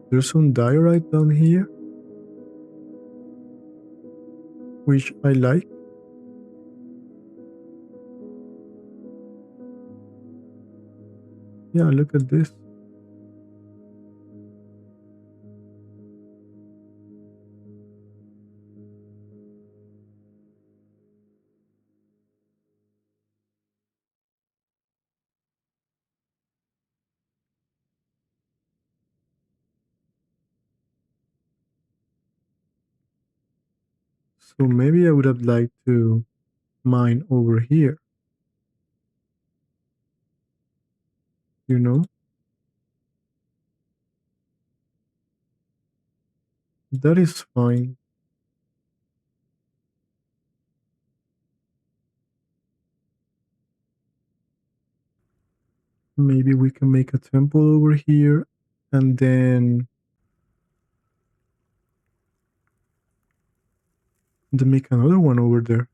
Speaker 1: There's some diorite down here, which I like. Yeah, look at this. So maybe I would have liked to mine over here, you know? That is fine. Maybe we can make a temple over here and then make another one over there.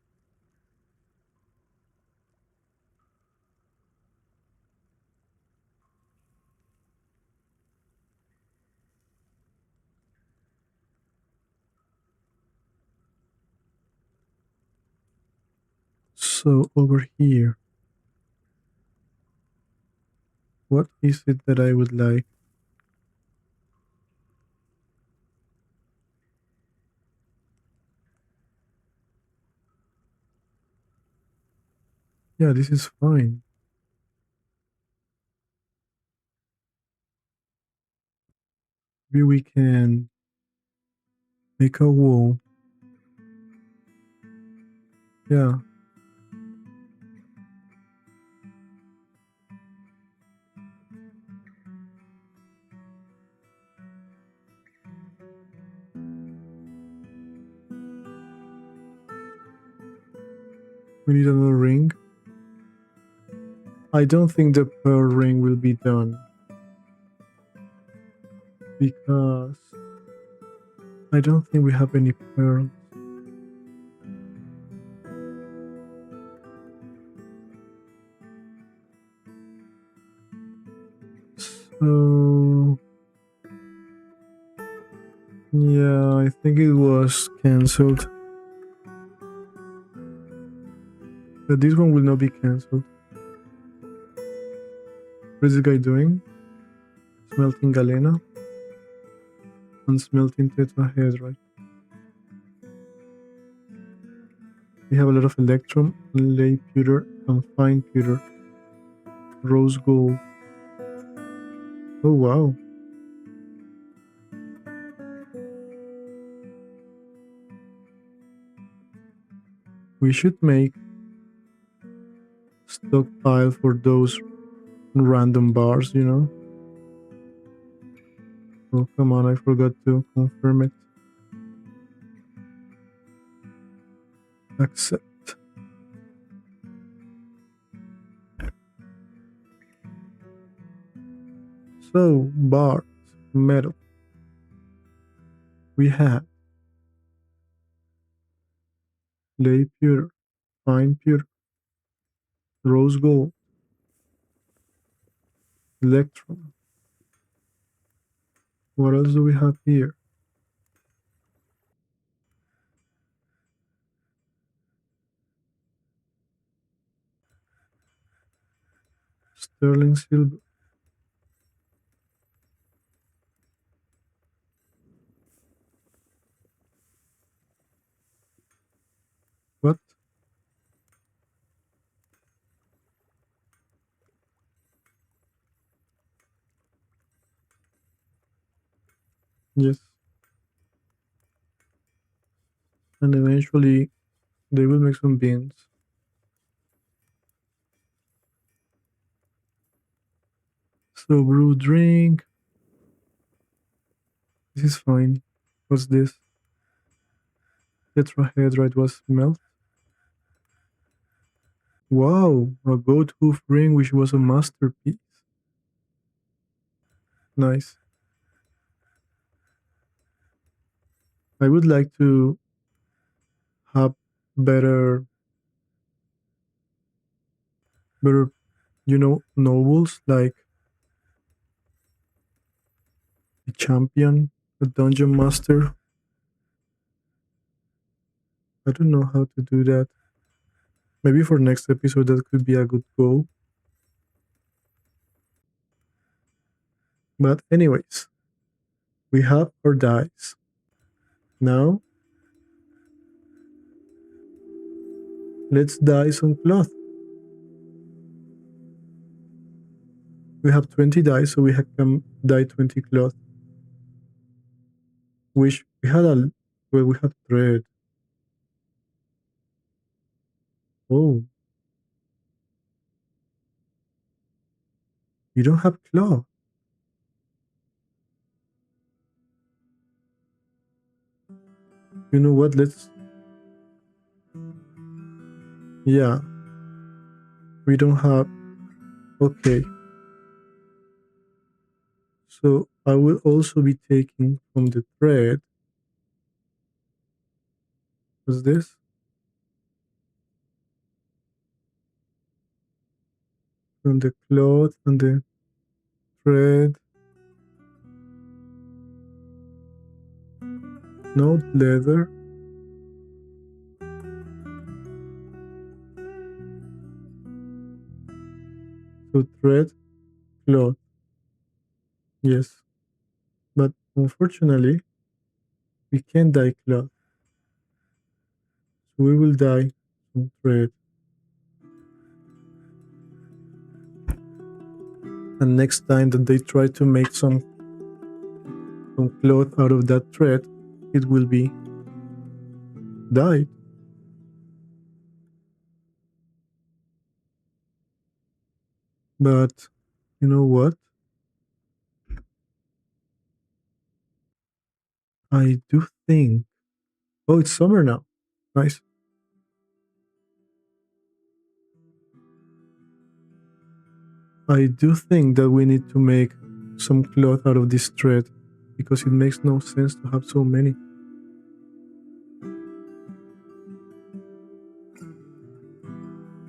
Speaker 1: So over here, what is it that I would like? Yeah, this is fine. Maybe we can make a wall. Yeah, we need another ring. I don't think the pearl ring will be done because I don't think we have any pearls. So yeah, I think it was cancelled. But this one will not be cancelled. What is this guy doing? Smelting galena and smelting tetrahedrite. We have a lot of electrum, lay pewter, and fine pewter. Rose gold. Oh wow. We should make stockpile for those random bars, you know? Oh come on, I forgot to confirm it. Accept. So, bars, metal. We have lay pewter, fine pewter, rose gold, electrum. What else do we have here? Sterling silver. What? Yes. And eventually they will make some beans. So brew drink. This is fine. What's this? Tetrahedrite was melt. Wow, a goat hoof ring which was a masterpiece. Nice. I would like to have better better nobles like a champion, a dungeon master. I don't know how to do that. Maybe for next episode that could be a good goal. But anyways, we have our dice. Now let's dye some cloth. We have 20 dice, so can dye 20 cloth. Which we had we had thread. Oh, you don't have cloth. You know what? Yeah, we don't have. Okay. So I will also be taking from the thread. What's this? From the cloth and the thread. No leather. So thread, cloth. Yes. But unfortunately, we can't dye cloth. So we will dye some thread. And next time that they try to make some cloth out of that thread, it will be dyed. But you know what? I do think. Oh, it's summer now. Nice. I do think that we need to make some cloth out of this thread because it makes no sense to have so many.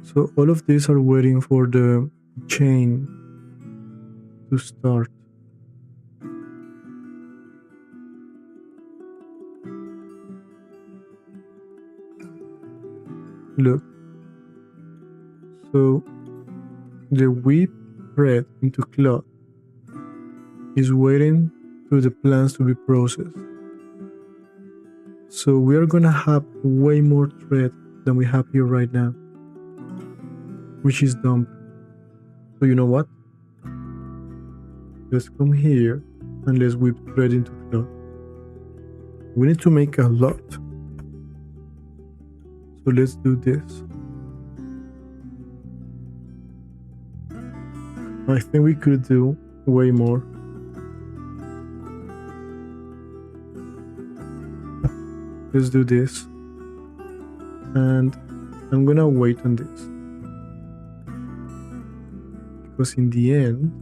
Speaker 1: So all of these are waiting for the chain to start. Look. So the weave thread into cloth is waiting for the plants to be processed. So we are gonna have way more thread than we have here right now, which is dumb. So you know what? Let's come here and let's whip thread into cloth. We need to make a lot. So let's do this. I think we could do way more. Let's do this. And I'm gonna wait on this. Because in the end,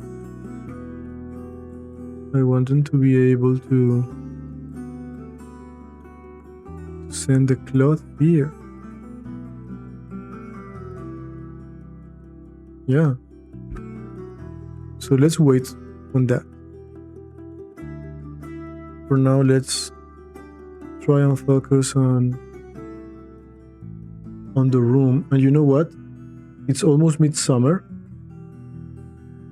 Speaker 1: I want them to be able to send the cloth here. Yeah. So let's wait on that. For now, let's try and focus on the room. And you know what? It's almost midsummer.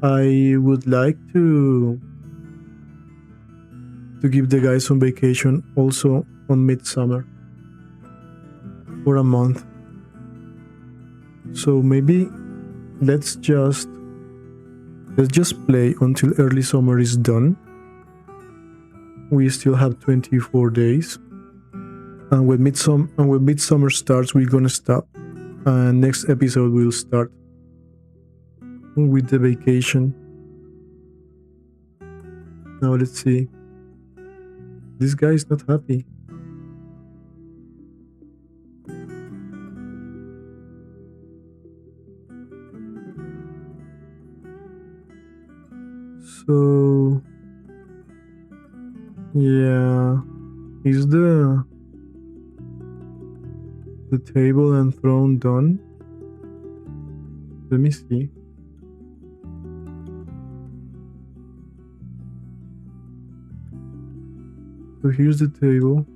Speaker 1: I would like to give the guys some vacation also on midsummer for a month. So maybe let's just play until early summer is done. We still have 24 days. And when midsummer starts, we're gonna stop. And next episode we'll start with the vacation. Now let's see. This guy is not happy. So yeah, is the table and throne done? Let me see. So here's the table.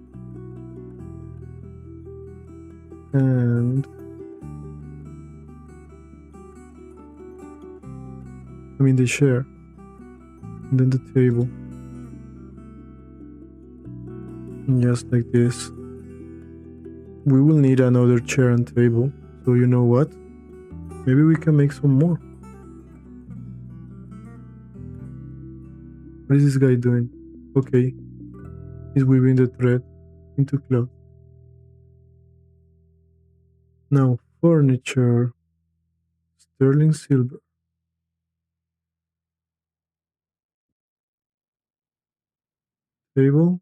Speaker 1: And I mean the chair. And then the table. And just like this. We will need another chair and table. So you know what? Maybe we can make some more. What is this guy doing? Okay. He's weaving the thread into cloth. Now furniture. Sterling silver. Table.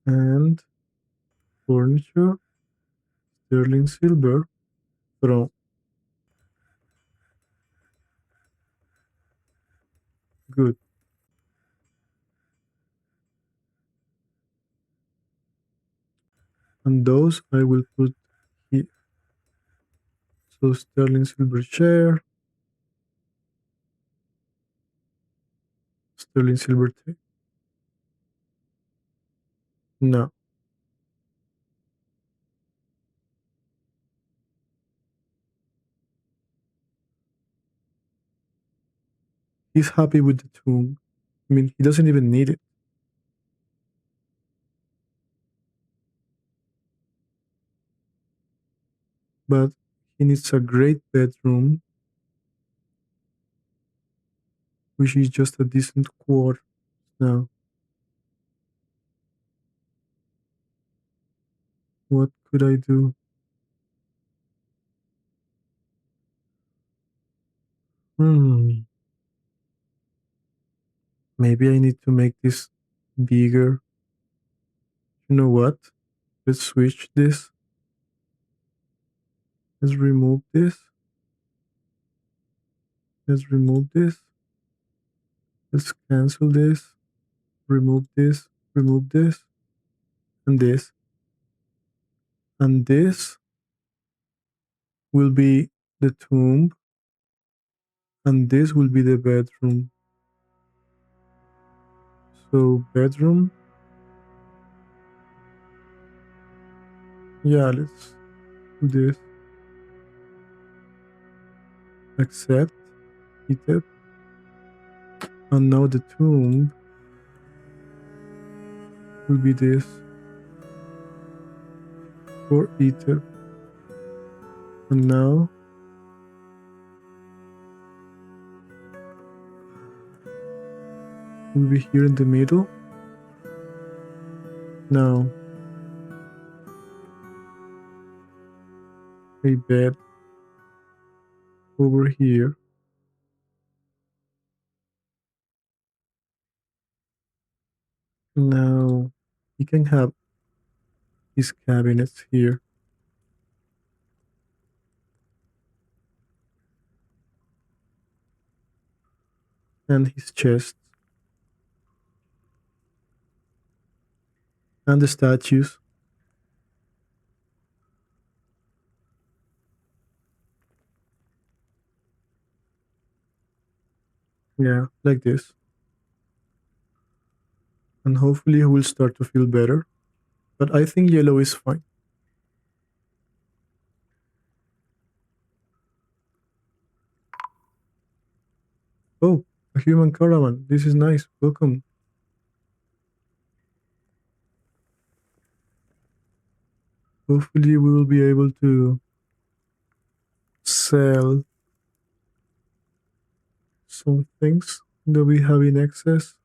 Speaker 1: And furniture. Sterling silver. Throne. Good. And those I will put here. So sterling silver chair. Sterling silver table. No. He's happy with the tomb. I mean, he doesn't even need it. But he needs a great bedroom, which is just a decent quarter now. What could I do? Hmm. Maybe I need to make this bigger. You know what? Let's switch this. Let's remove this. Let's remove this. Let's cancel this. Remove this. Remove this. And this. And this will be the tomb. And this will be the bedroom. So, bedroom. Yeah, let's do this. Accept. Ether. And now the tomb will be this for ether. And now will be here in the middle. Now a bed over here. Now he can have his cabinets here. And his chest. And the statues. Yeah, like this. And hopefully he will start to feel better. But I think yellow is fine. Oh, a human caravan. This is nice. Welcome. Hopefully we will be able to sell some things that we have in excess.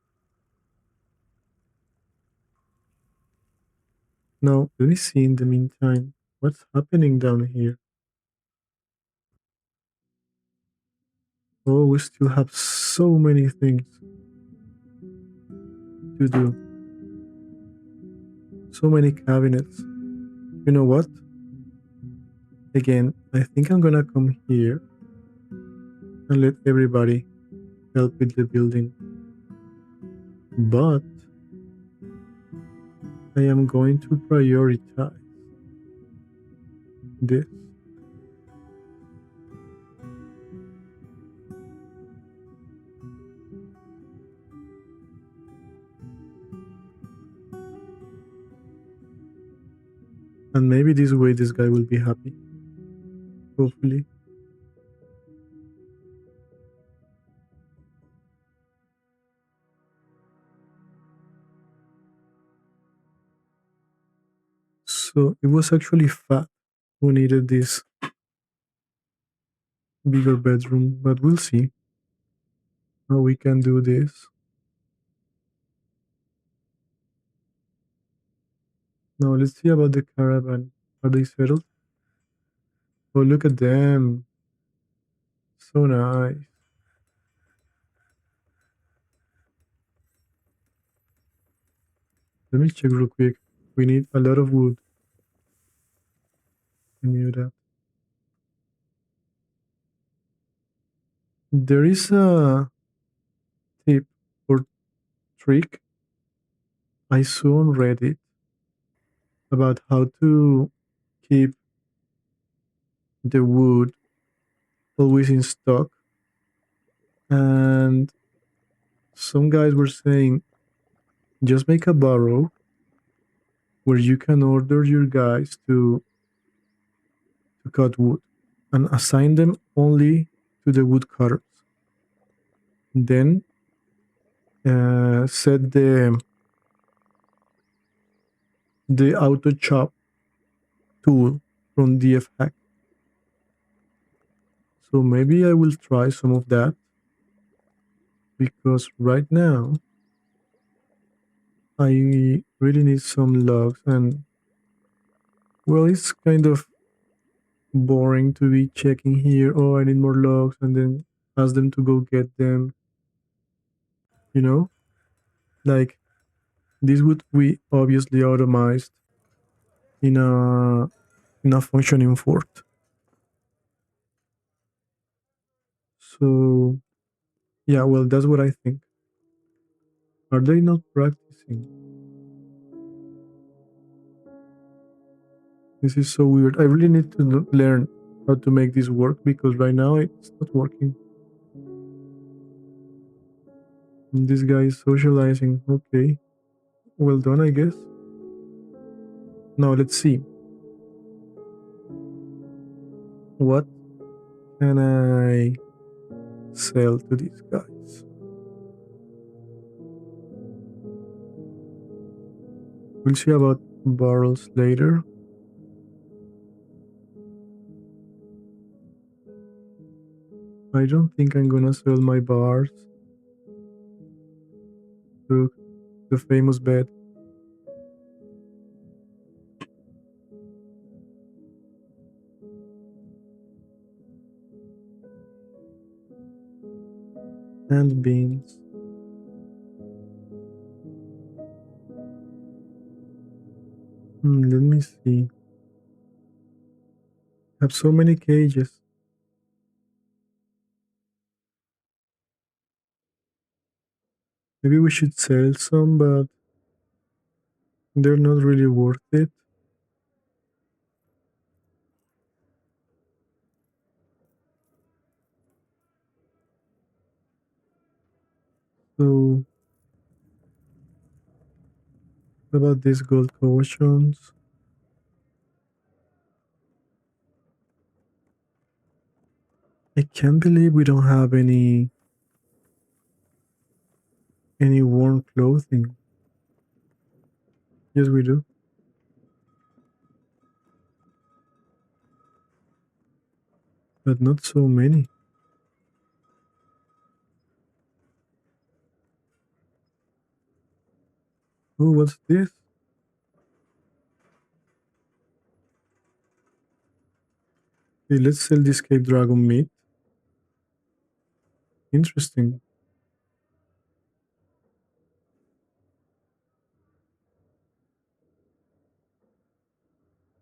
Speaker 1: Now, let me see in the meantime what's happening down here. Oh, we still have so many things to do. So many cabinets. You know what? Again, I think I'm gonna come here and let everybody help with the building. But I am going to prioritize this. And maybe this way this guy will be happy. Hopefully. So it was actually Fat who needed this bigger bedroom, but we'll see how we can do this. Now let's see about the caravan. Are they settled? Oh, look at them. So nice. Let me check real quick. We need a lot of wood. Let me do that. There is a tip or trick I saw on Reddit about how to keep the wood always in stock. And some guys were saying just make a barrow where you can order your guys to cut wood and assign them only to the woodcutters. Then set the auto chop tool from DF hack. So maybe I will try some of that because right now I really need some logs and well it's kind of boring to be checking here, oh I need more logs and then ask them to go get them, you know? Like this would be obviously automized in a functioning fort. So yeah, well that's what I think. Are they not practicing? This is so weird. I really need to learn how to make this work because right now it's not working. And this guy is socializing. Okay. Well done, I guess. Now let's see. What can I sell to these guys? We'll see about barrels later. I don't think I'm gonna sell my bars. Look, the famous bed. And beans. Let me see. I have so many cages. Maybe we should sell some, but they're not really worth it. So, what about these gold cautions? I can't believe we don't have any warm clothing. Yes, we do. but not so many. Oh, what's this? Okay, let's sell this Cape Dragon meat. Interesting.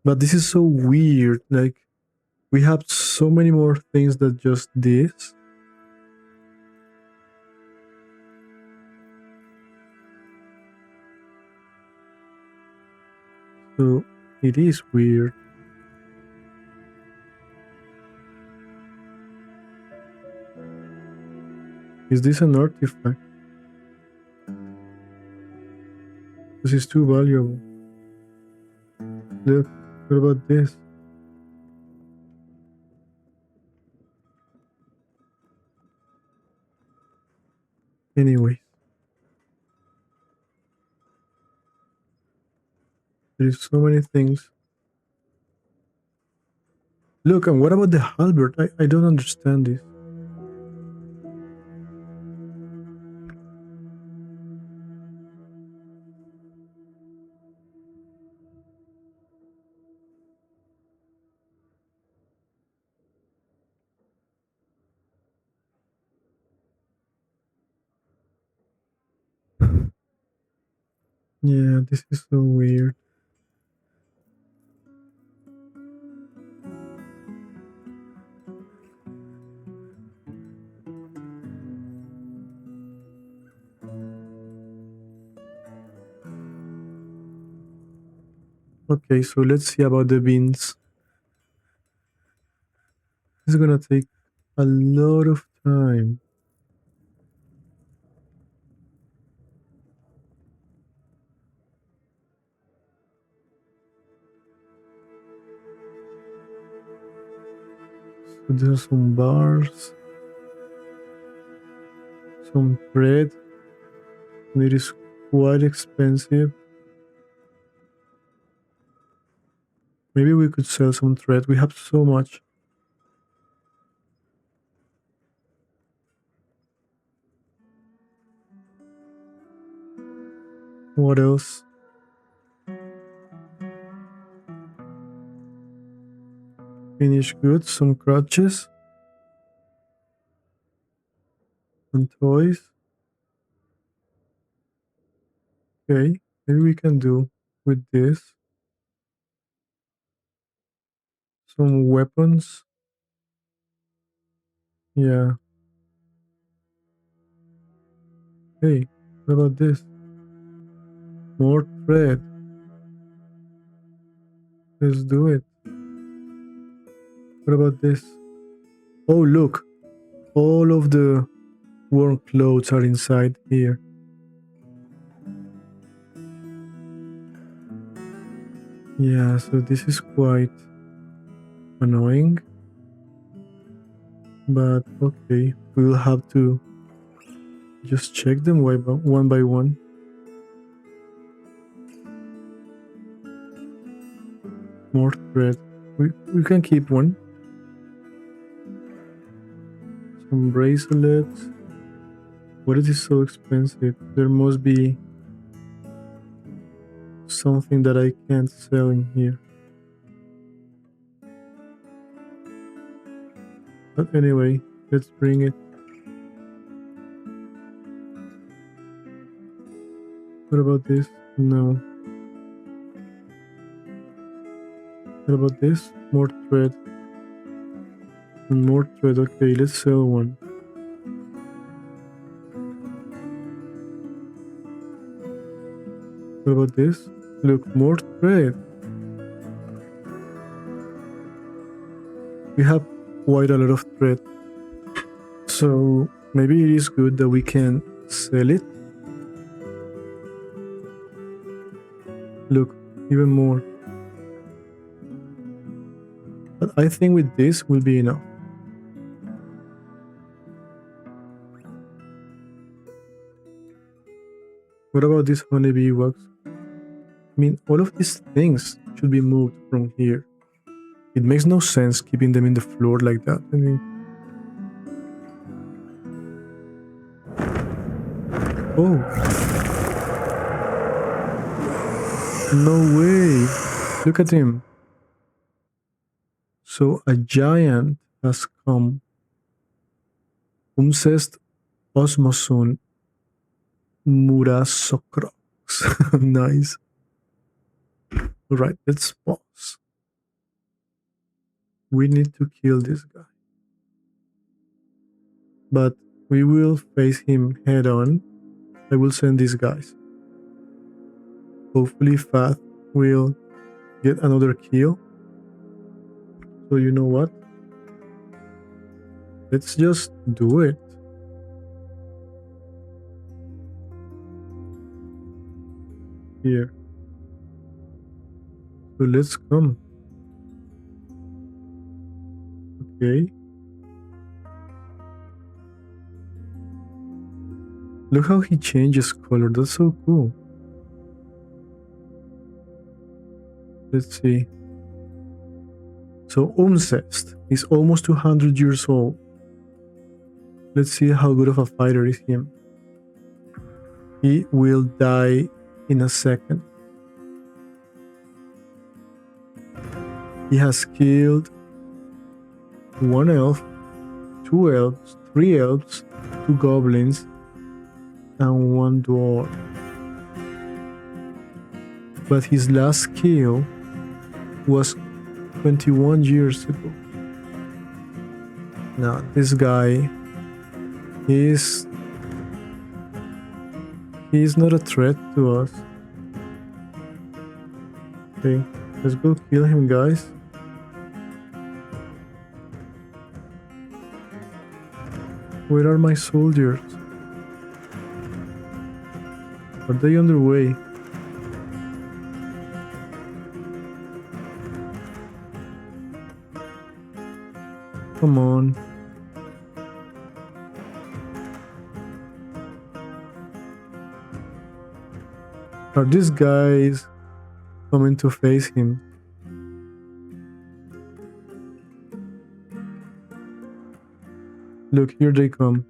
Speaker 1: But this is so weird. Like, we have so many more things than just this. So it is weird. Is this an artifact? This is too valuable. Look, what about this? Anyways, there is so many things. Look, and what about the halberd? I don't understand this. Yeah, this is so weird. Okay, so let's see about the beans. This is gonna take a lot of time. So there's some bars, some thread. And it is quite expensive. Maybe we could sell some thread. We have so much. What else? Finished goods, some crutches, and toys. Okay, maybe we can do with this. Some weapons. Yeah. Hey, what about this? More thread. Let's do it. What about this? Oh, look. All of the worn clothes are inside here. Yeah, so this is quite annoying. But okay, we'll have to just check them one by one. More thread. We can keep one. Some bracelets. What is this so expensive? There must be something that I can't sell in here. But anyway, let's bring it. What about this? No. What about this? More thread. And more thread. Okay, let's sell one. What about this? Look, more thread. We have quite a lot of thread. So maybe it is good that we can sell it. Look, even more. But I think with this will be enough. What about this honeybee wax? I mean, all of these things should be moved from here. It makes no sense keeping them in the floor like that. I mean, oh, no way. Look at him. So a giant has come. Umsest osmoson murasokrox. Nice. Alright, let's pause. We need to kill this guy. But we will face him head on. I will send these guys. Hopefully Fath will get another kill. So you know what? Let's just do it. Here. So let's come. Okay. Look how he changes color. That's so cool. Let's see. So Umcest is almost 200 years old. Let's see how good of a fighter is him. He will die in a second. He has killed 1 elf, 2 elves, 3 elves, 2 goblins, and 1 dwarf. But his last kill was 21 years ago. Now this guy he's not a threat to us. Okay, let's go kill him, guys. Where are my soldiers? Are they on their way? Come on. Are these guys coming to face him? Look, here they come.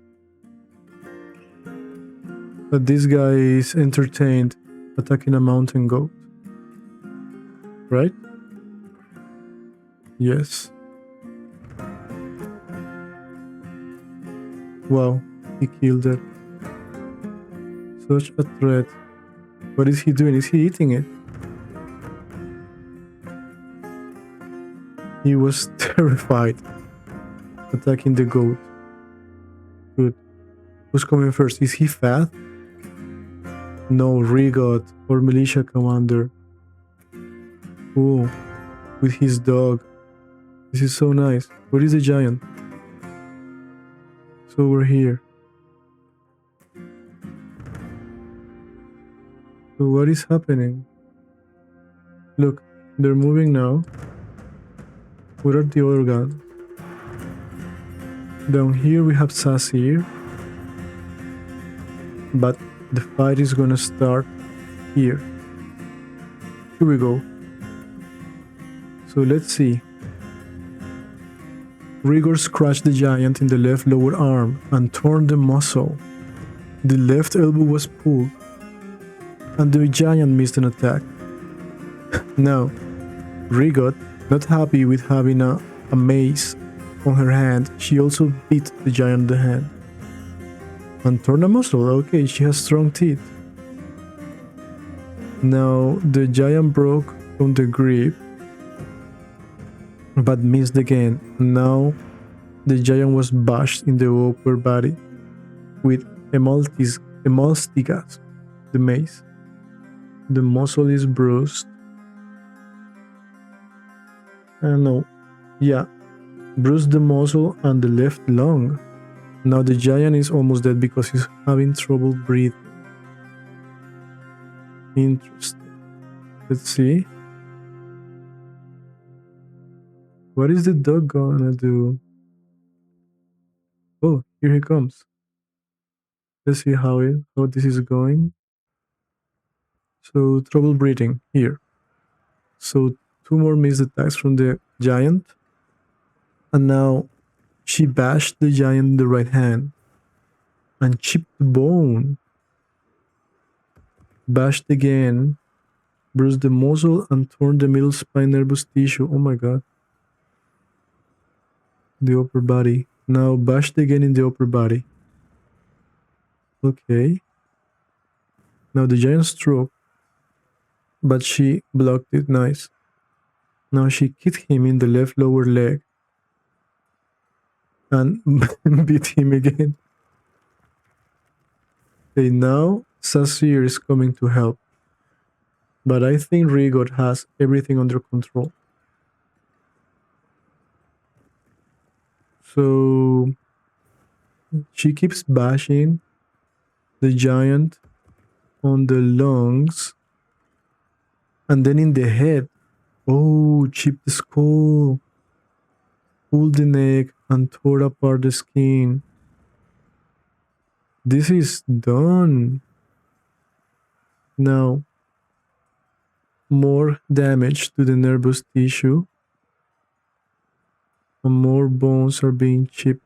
Speaker 1: But this guy is entertained attacking a mountain goat. Right? Yes. Wow, he killed it. Such a threat. What is he doing? Is he eating it? He was terrified attacking the goat. Good. Who's coming first? Is he Fath? No, Rigot or militia commander. Oh, with his dog. This is so nice. Where is the giant? So we're here. So what is happening? Look, they're moving now. Where are the other guns? Down here we have Sasir. But the fight is gonna start here. Here we go. So let's see. Rigor scratched the giant in the left lower arm and torn the muscle. The left elbow was pulled, and the giant missed an attack. Now, Rigot, not happy with having a mace on her hand, she also beat the giant in the hand. And torn a muscle. Okay, she has strong teeth. Now, the giant broke from the grip, but missed again. Now, the giant was bashed in the upper body with Emalstigas, the mace. The muscle is bruised. No, yeah, bruised the muscle and the left lung. Now the giant is almost dead because he's having trouble breathing. Interesting. Let's see. What is the dog gonna do? Oh, here he comes. Let's see how this is going. So trouble breathing here. So 2 more missed attacks from the giant. And now she bashed the giant in the right hand and chipped the bone. Bashed again, bruised the muscle and torn the middle spine nervous tissue. Oh my god. The upper body. Now bashed again in the upper body. Okay. Now the giant struck, but she blocked it nice. Now she kicked him in the left lower leg and beat him again. Okay, now Sasir is coming to help. But I think Rigot has everything under control. So she keeps bashing the giant on the lungs and then in the head. Oh, chipped the skull, pulled the neck, and tore apart the skin. This is done. Now, more damage to the nervous tissue, and more bones are being chipped.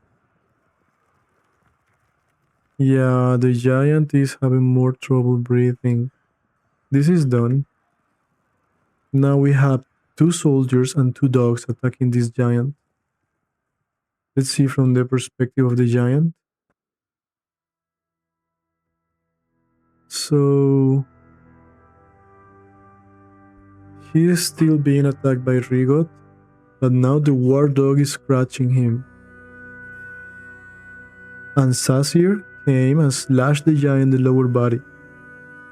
Speaker 1: Yeah, the giant is having more trouble breathing. This is done. Now we have 2 soldiers and 2 dogs attacking this giant. Let's see from the perspective of the giant. So he is still being attacked by Rigot, but now the war dog is scratching him. And Sasir came and slashed the giant in the lower body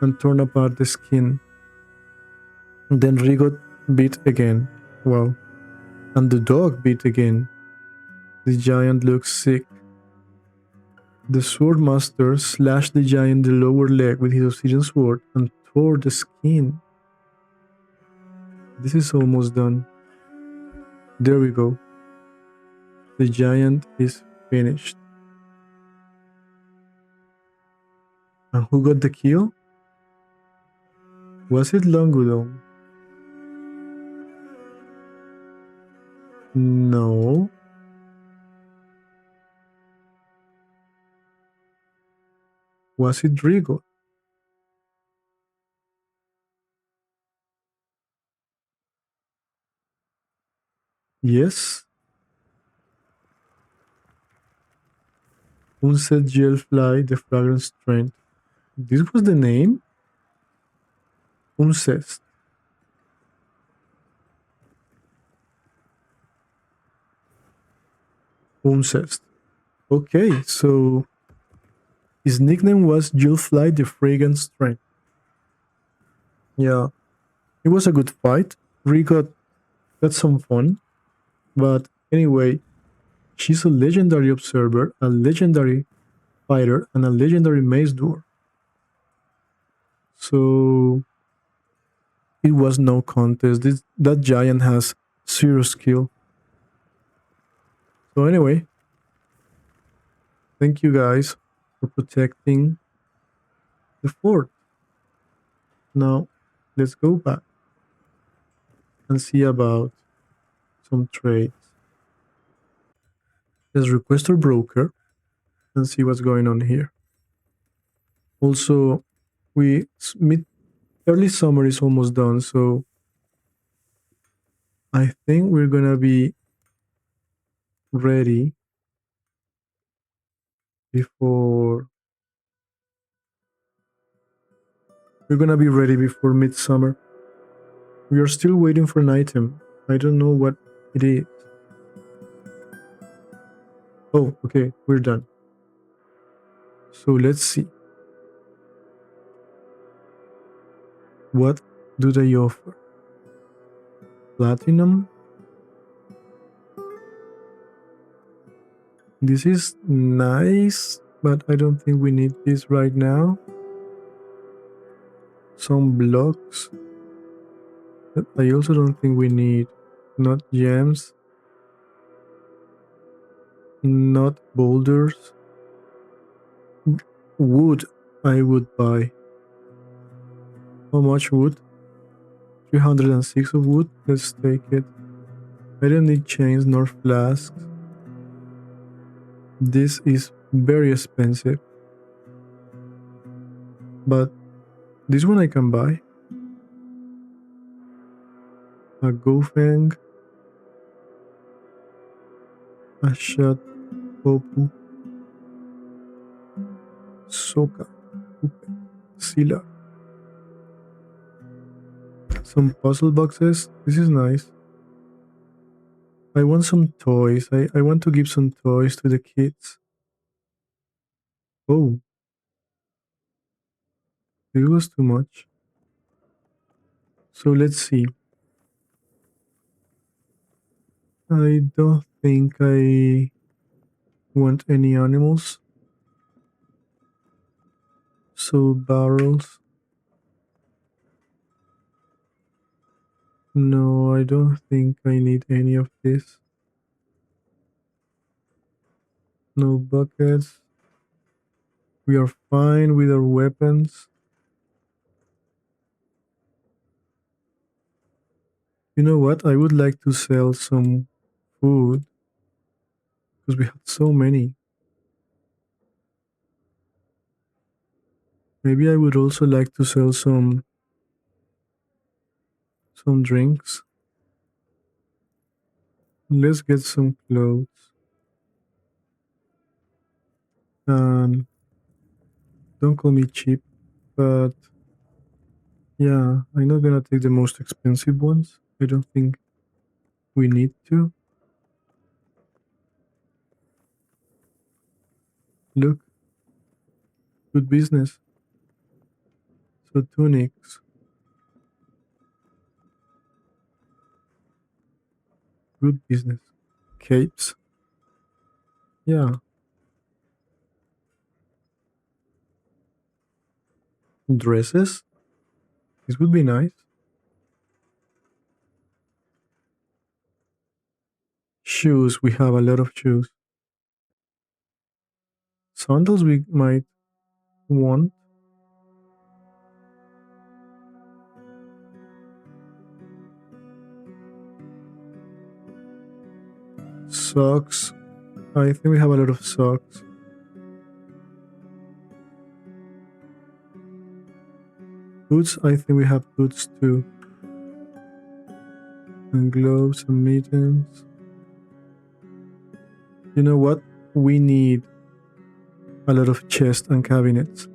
Speaker 1: and torn apart the skin. And then Rigot beat again. Wow. And the dog beat again. The giant looks sick. The swordmaster slashed the giant in the lower leg with his obsidian sword and tore the skin. This is almost done. There we go. The giant is finished. And who got the kill? Was it Longudong? No. Was it Rigo? Yes. Unset Gelfly, the fragrant strength. This was the name? Uncest. Uncest. Okay, so his nickname was Gelfly, the fragrant strength. Yeah, it was a good fight. Rigo got some fun. But anyway, she's a legendary observer, a legendary fighter, and a legendary maze dwarf. So it was no contest. That giant has 0 skill. So anyway, thank you guys for protecting the fort. Now let's go back and see about some trades. Let's request our broker and see what's going on here. Also, early summer is almost done, so I think we're gonna be ready before midsummer. We are still waiting for an item. I don't know what it is. Oh, okay, we're done. So let's see. What do they offer? Platinum? This is nice, but I don't think we need this right now. Some blocks. But I also don't think we need. Not gems. Not boulders. Wood I would buy. How much wood? 306 of wood. Let's take it. I don't need chains nor flasks. This is very expensive. But this one I can buy. A Gofeng, a Shot Popu, Soka, Pupe, Sila. Some puzzle boxes. This is nice. I want some toys. I want to give some toys to the kids. Oh, it was too much. So let's see. I don't think I want any animals. So barrels. No, I don't think I need any of this. No buckets. We are fine with our weapons. You know what? I would like to sell some food because we have so many. Maybe I would also like to sell some drinks. Let's get some clothes. And don't call me cheap, but yeah, I'm not gonna take the most expensive ones. I don't think we need to. Look, good business. So tunics, good business. Capes, yeah. Dresses, this would be nice. Shoes, we have a lot of shoes. Sandals we might want. Socks, I think we have a lot of socks. Boots, I think we have boots too. And gloves and mittens. You know what? We need a lot of chests and cabinets.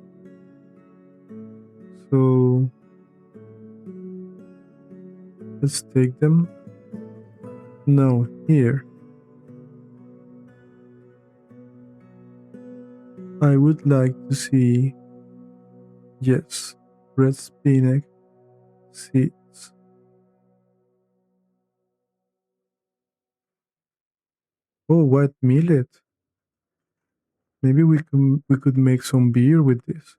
Speaker 1: So let's take them. No, here. I would like to see, yes, red spinach seeds. Oh, white millet. Maybe we could make some beer with this.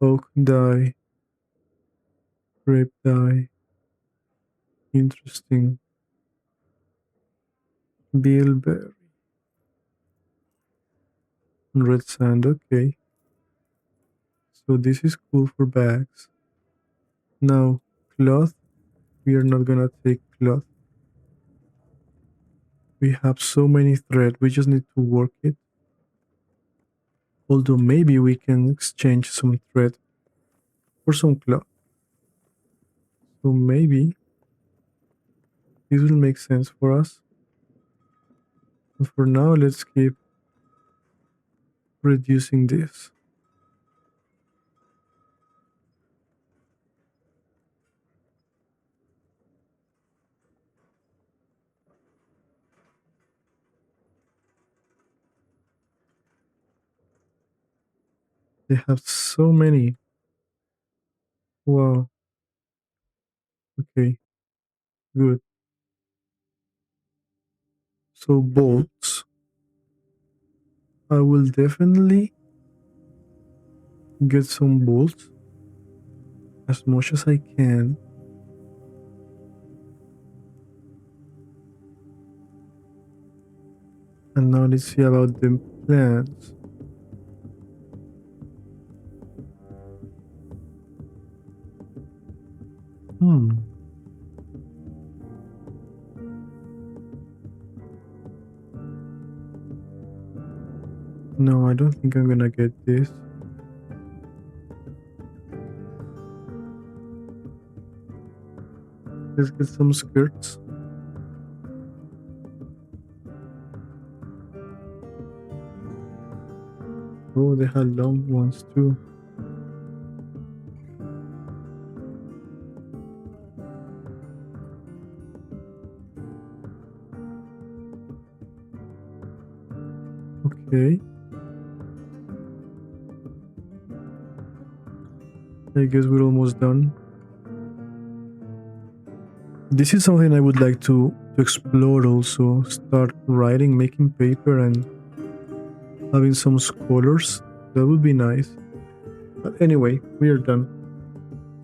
Speaker 1: Oak dye, grape dye. Interesting. Bilberry. Red sand, okay. So this is cool for bags. Now, cloth. We are not gonna take cloth. We have so many thread, we just need to work it. Although maybe we can exchange some thread for some cloth. So maybe this will make sense for us. And for now, let's keep reducing this. They have so many. Wow. Okay, good. So bolts. I will definitely get some bolts as much as I can. And now let's see about the plants. Hmm. No, I don't think I'm gonna get this. Let's get some skirts. Oh, they had long ones too. Okay. I guess we're almost done. This is something I would like to explore also. Start writing, making paper, and having some scholars. That would be nice. But anyway, we are done.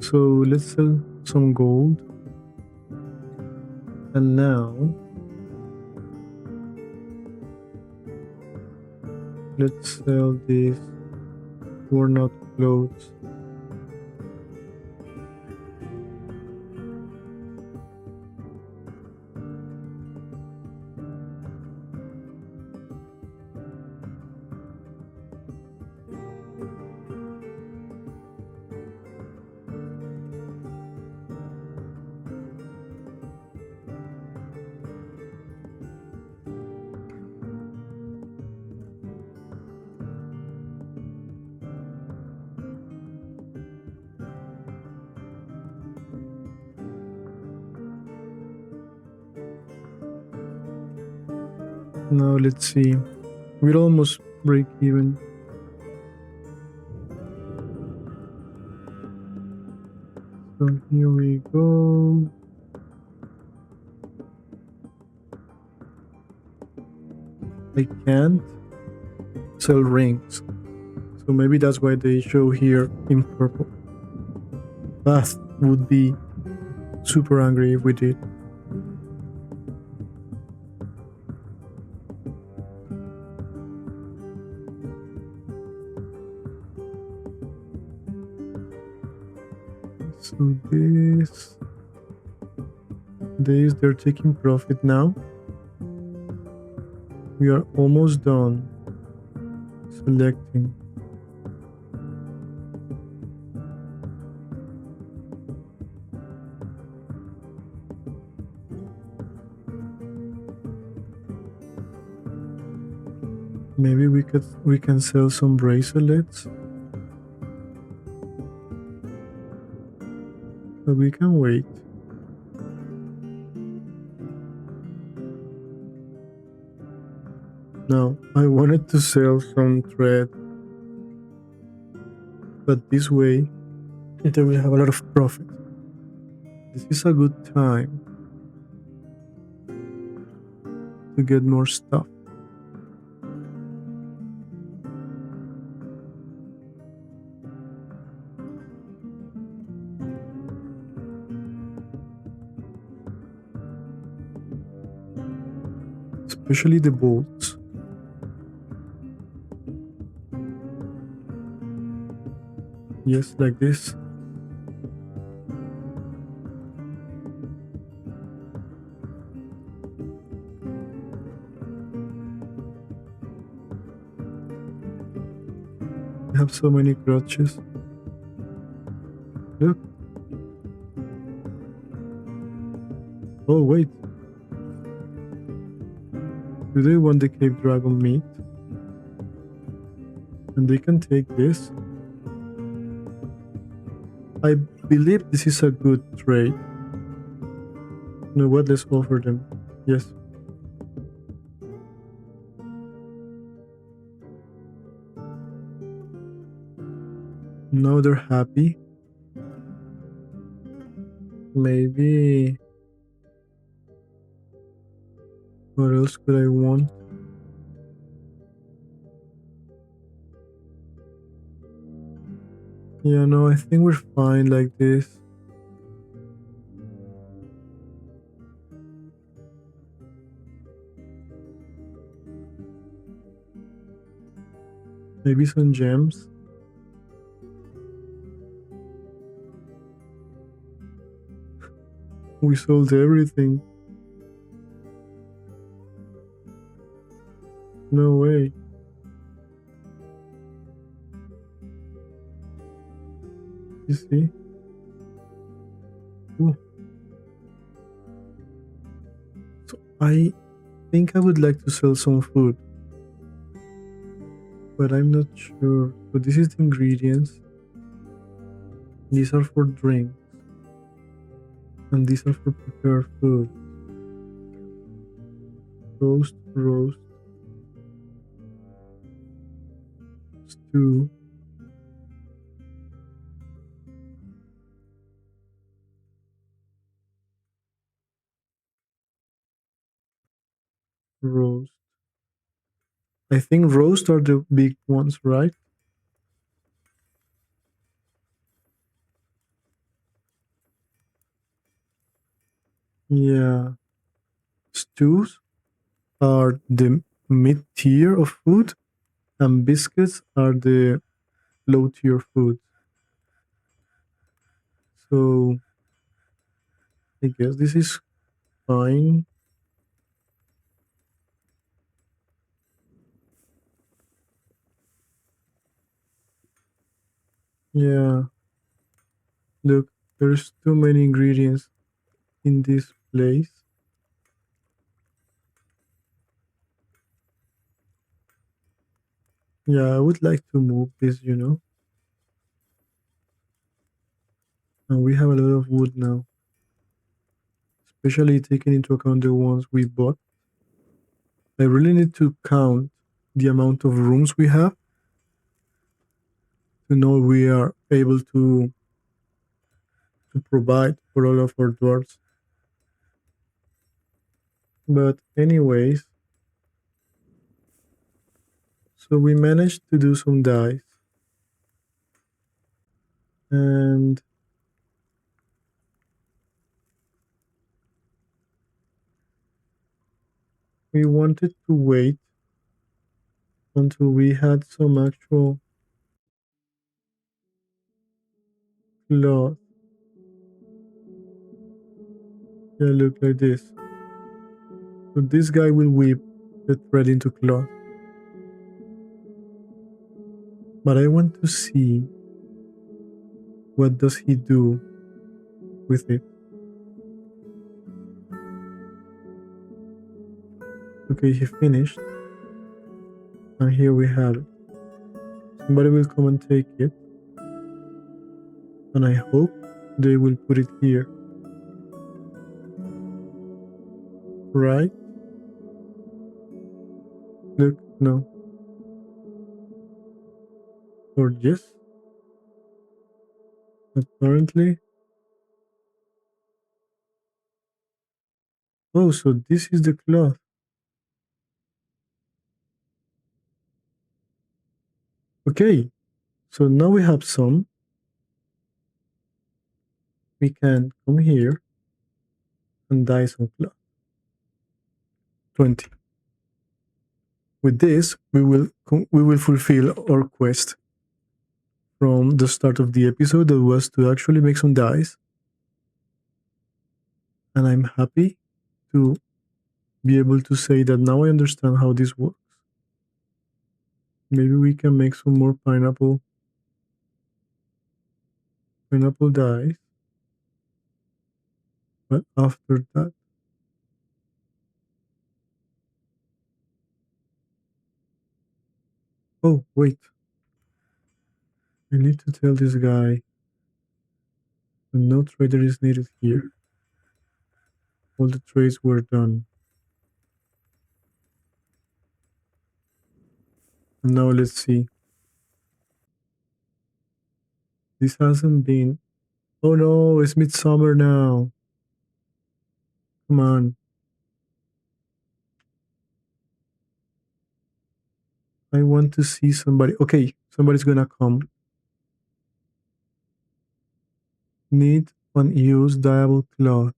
Speaker 1: So let's sell some gold. And now let's sell these worn out clothes. Now let's see. We'll almost break even. So here we go. I can't sell rings. So maybe that's why they show here in purple. That would be super angry if we did. So this they're taking profit now. We are almost done selecting. Maybe we can sell some bracelets. But we can wait. Now, I wanted to sell some thread, but this way they will have a lot of profit. This is a good time to get more stuff. Especially the bolts. Yes, like this. I have so many crutches. Look. Oh, wait. Do they want the cave dragon meat? And they can take this. I believe this is a good trade. You know what? Let's offer them. Yes. Now they're happy. Maybe. What else could I want? Yeah, no, I think we're fine like this. Maybe some gems. We sold everything. No way. You see? Ooh. So I think I would like to sell some food, but I'm not sure. So this is the ingredients. These are for drinks, and these are for prepared food. Roast, roast, stew, roast. I think roast are the big ones, right? Yeah. Stews are the mid tier of food, and biscuits are the low tier food. So I guess this is fine. Yeah. Look, there's too many ingredients in this place. Yeah, I would like to move this. And we have a lot of wood now, especially taking into account the ones we bought. I really need to count the amount of rooms we have to know we are able to provide for all of our dwarves. But anyways, so we managed to do some dice, and we wanted to wait until we had some actual cloth. Yeah, look like this. So this guy will whip the thread into cloth. But I want to see what does he do with it. Okay, he finished. And here we have it. Somebody will come and take it. And I hope they will put it here. Right? Look, no. Or yes. Apparently. Oh, so this is the cloth. Okay, so now we have some. We can come here and dye some cloth. 20. With this, we will fulfill our quest from the start of the episode that was to actually make some dyes. And I'm happy to be able to say that now I understand how this works. Maybe we can make some more pineapple dyes. But after that, oh wait, I need to tell this guy that no trader is needed here. All the trades were done. And now let's see. This hasn't been. Oh no, it's midsummer now. Come on. I want to see somebody. Okay, somebody's gonna come. Need unused dyeable cloth.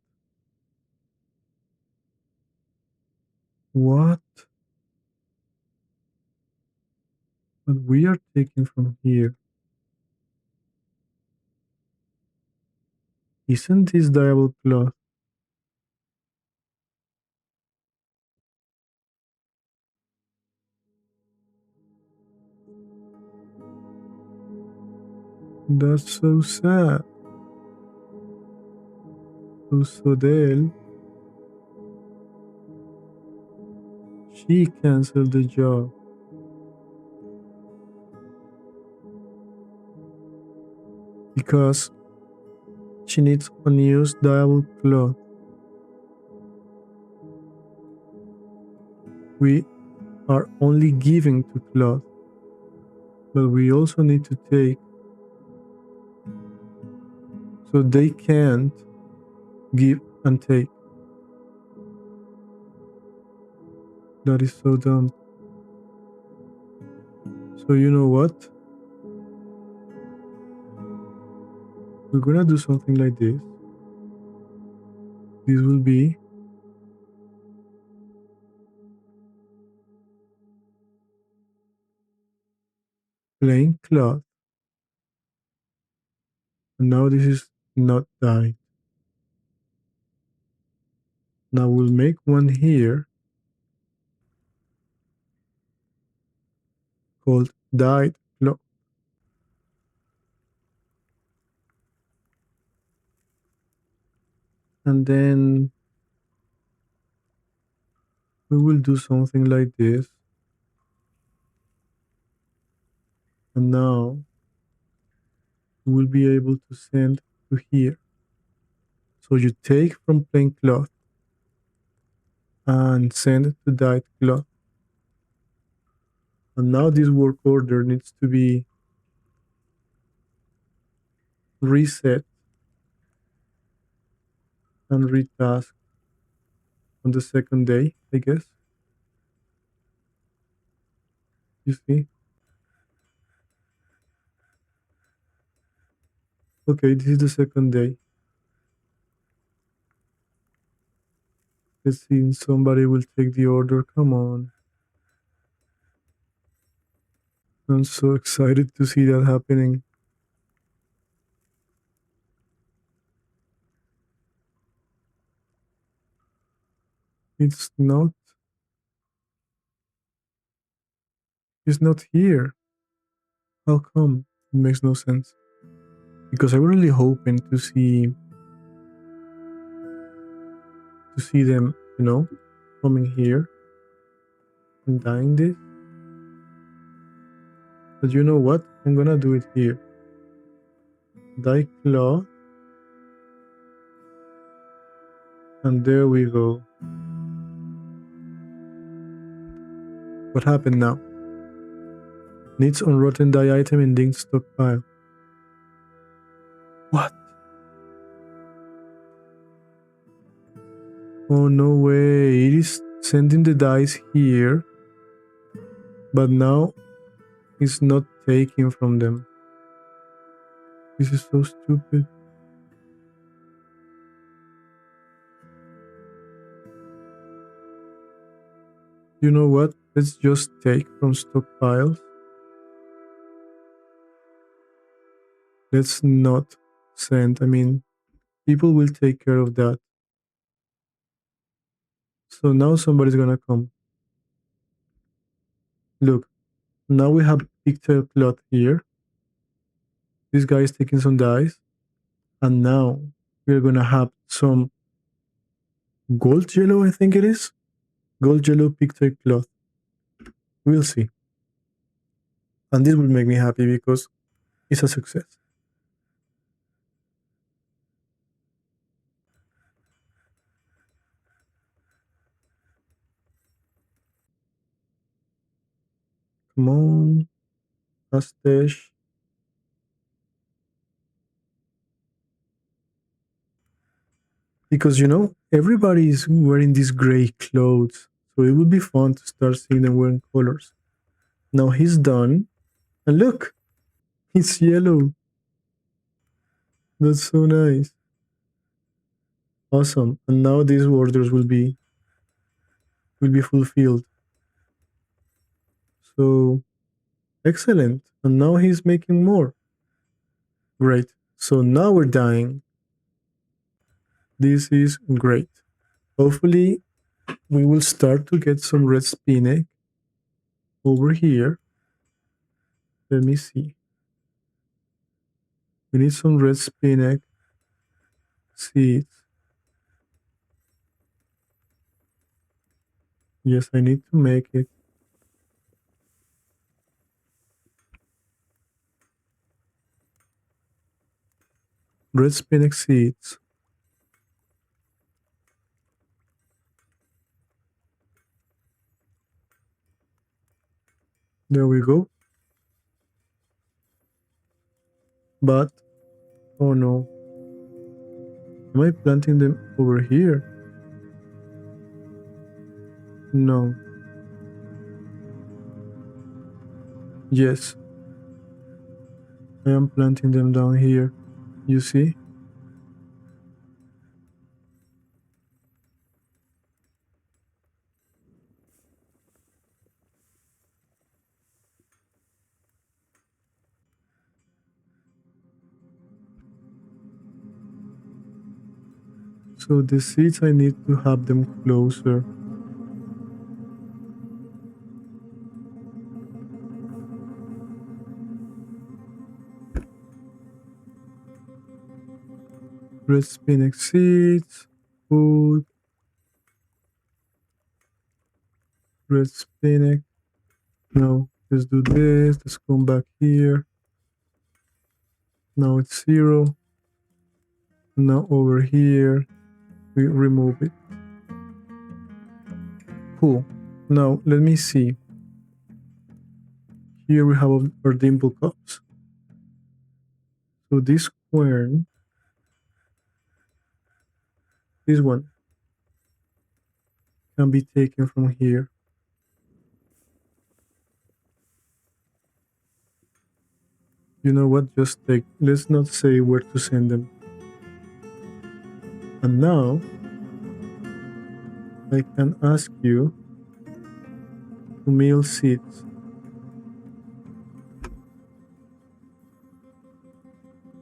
Speaker 1: What? But we are taking from here. Isn't this dyeable cloth? That's so sad. So Sodel, she canceled the job because she needs unused dyeable cloth. We are only giving to cloth, but we also need to take, so they can't give and take. That is so dumb. So you know what? We're gonna do something like this. This will be plain cloth. And now this is not dyed. Now we'll make one here called dyed cloth. And then we will do something like this. And now we'll be able to send to here. So you take from plain cloth and send to dyed cloth. And now this work order needs to be reset and retasked on the second day, I guess. You see? Okay, this is the second day. Let's see if somebody will take the order. Come on. I'm so excited to see that happening. It's not. It's not here. How come? It makes no sense. Because I was really hoping to see them, coming here and dyeing this. But you know what? I'm gonna do it here. Dye cloth. And there we go. What happened now? Needs unrotten dye item in linked stockpile. What? Oh no way. It is sending the dyes here. But now it's not taking from them. This is so stupid. You know what? Let's just take from stockpiles. Let's not send. People will take care of that. So now somebody's gonna come. Look, now we have pigtail cloth here. This guy is taking some dyes. And now we're gonna have some gold yellow, I think it is. Gold yellow pigtail cloth. We'll see. And this will make me happy because it's a success. Come on. Mustache. Because everybody is wearing these gray clothes, so it would be fun to start seeing them wearing colors. Now he's done, and look, it's yellow. That's so nice. Awesome. And now these orders will be fulfilled. So excellent. And now he's making more. Great. So now we're dying. This is great. Hopefully we will start to get some red spinach over here. Let me see. We need some red spinach seeds. Yes, I need to make it. Red spinach seeds. There we go. But, oh no. Am I planting them over here? No. Yes. I am planting them down here. You see? So the seeds, I need to have them closer. Red spinach seeds, food, red spinach. No, let's do this. Let's come back here. Now it's 0. Now over here, we remove it. Cool. Now let me see. Here we have our dimple cups. So this quern, this one, can be taken from here. You know what? Just take. Let's not say where to send them. And now I can ask you to mill seeds.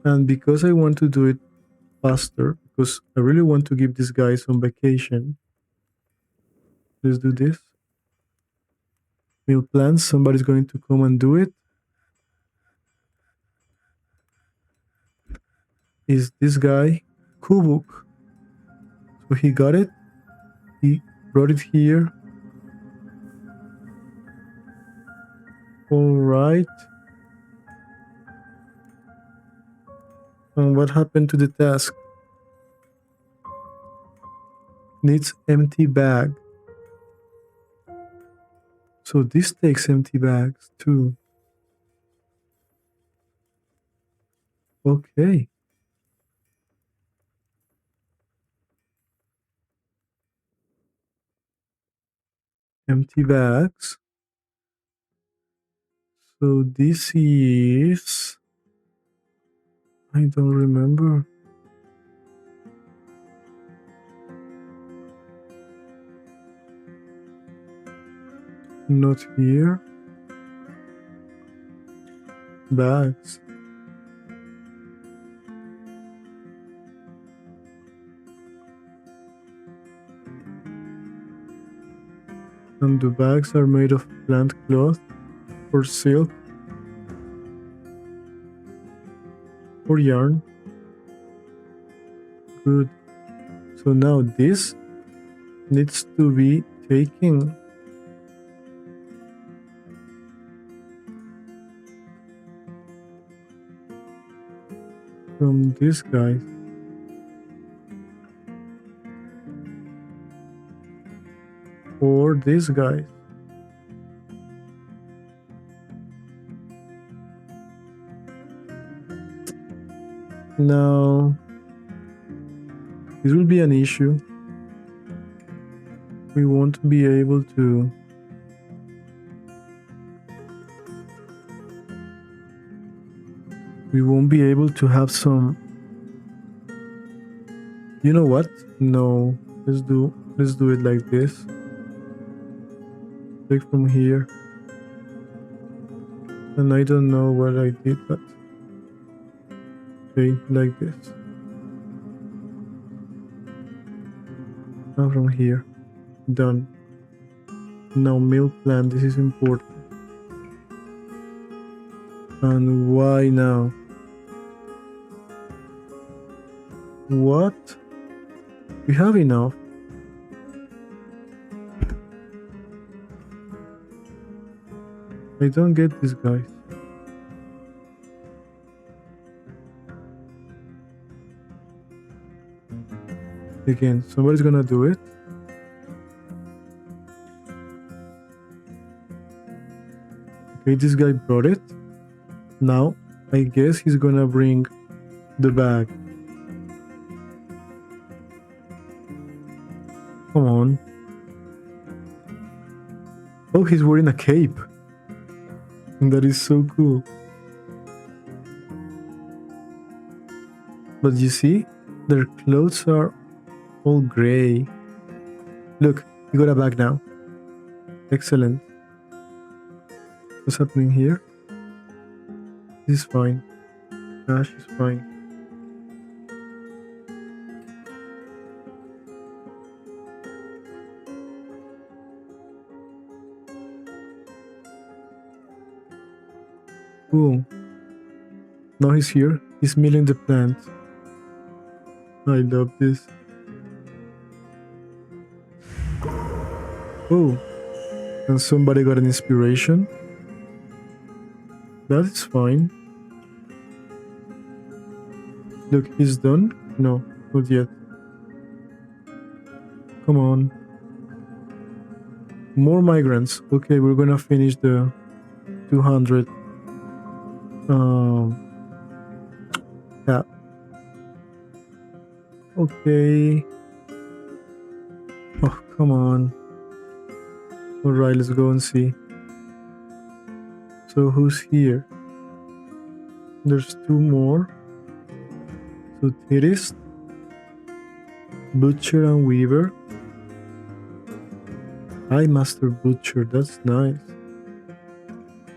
Speaker 1: And because I want to do it faster, because I really want to give these guys some vacation, let's do this. Mill plants, somebody's going to come and do it. Is this guy, Kubuk. So he got it, he brought it here. All right. And what happened to the task? Needs empty bag. So this takes empty bags too. Okay. Empty bags. So this is, I don't remember. Not here. Bags. And the bags are made of plant cloth or silk or yarn. Good. So now this needs to be taken. From this guy. Or this guy. Now, this will be an issue. We won't be able to have some. You know what? No, let's do it like this. Take from here. And I don't know what I did, but okay, like this. Now from here. Done. Now mill plant, this is important. And why now? What? We have enough. I don't get this, guys. Again, somebody's gonna do it. Okay, this guy brought it. Now, I guess he's gonna bring the bag. Come on. Oh, he's wearing a cape. And that is so cool. But you see, their clothes are all gray. Look, he got a bag now. Excellent. What's happening here? This is fine. Ash is fine. Cool. Now he's here. He's milling the plant. I love this. Oh, and somebody got an inspiration. That is fine. Look, he's done? No, not yet. Come on. More migrants. Okay, we're gonna finish the 200 cap. Okay. Oh, come on. Alright, let's go and see. So who's here? There's two more. So Theorist, Butcher and Weaver. Hi, Master Butcher, that's nice.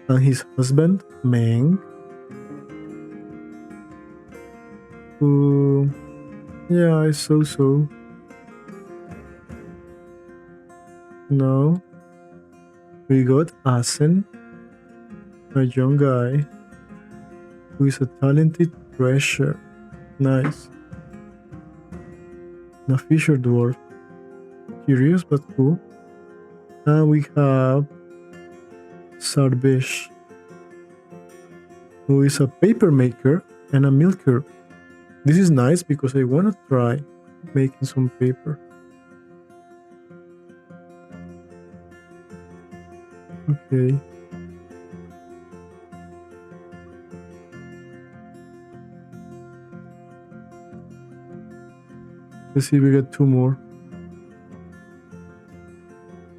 Speaker 1: And his husband, Meng. Who... yeah, I saw so. No. We got Asen, a young guy who is a talented treasure. Nice. And a fisher dwarf. Curious but cool. And we have Sarbesh, who is a paper maker and a milker. This is nice because I want to try making some paper. Okay. Let's see, we got two more.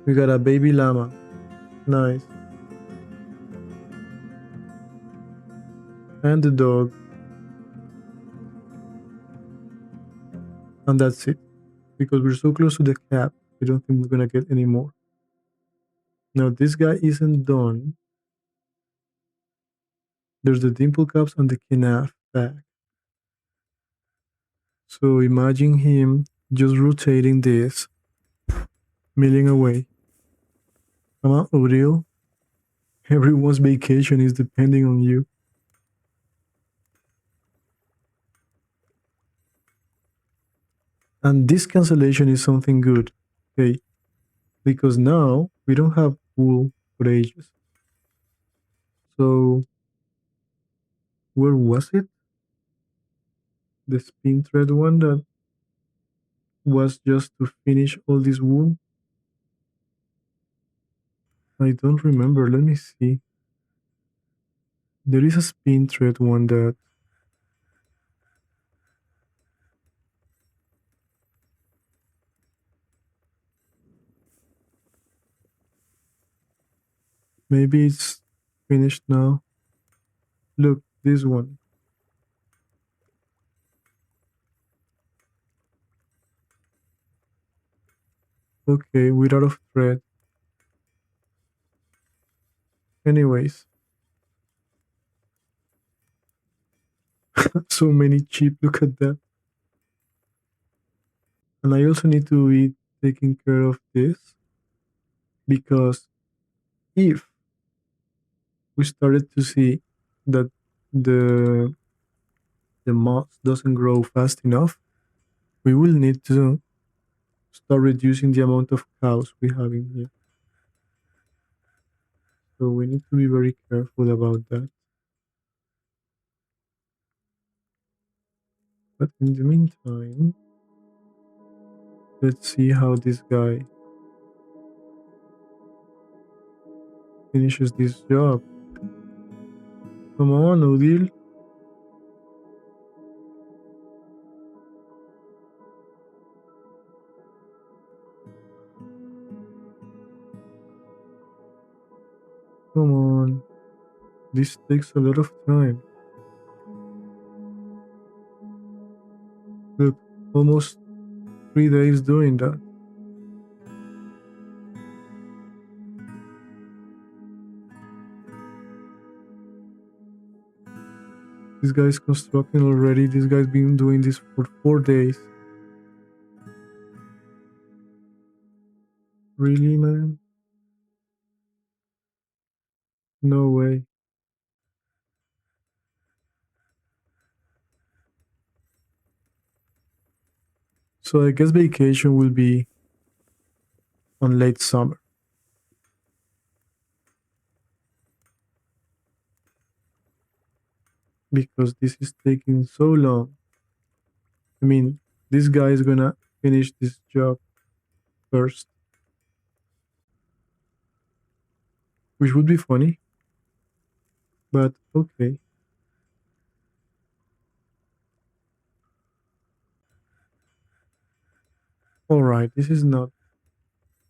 Speaker 1: We got a baby llama. Nice. And the dog. And that's it. Because we're so close to the cap, I don't think we're gonna get any more. Now this guy isn't done. There's the dimple cups and the kenaf bag. So imagine him just rotating this, milling away. Come on, Odile. Everyone's vacation is depending on you. And this cancellation is something good, okay? Because now we don't have wool for ages. So, where was it? The spin thread one that was just to finish all this wool? I don't remember. Let me see. There is a spin thread one that maybe it's finished now. Look, this one. Okay, we're out of thread. Anyways. So many cheap, look at that. And I also need to be taking care of this because if we started to see that the moss doesn't grow fast enough, we will need to start reducing the amount of cows we have in here. So we need to be very careful about that. But in the meantime, let's see how this guy finishes this job. Come on, Odile. Come on. This takes a lot of time. Look, almost 3 days doing that. This guy's constructing already. This guy's been doing this for 4 days. Really, man? No way. So I guess vacation will be on late summer. Because this is taking so long. I mean, this guy is gonna finish this job first, which would be funny, but okay. Alright, this is not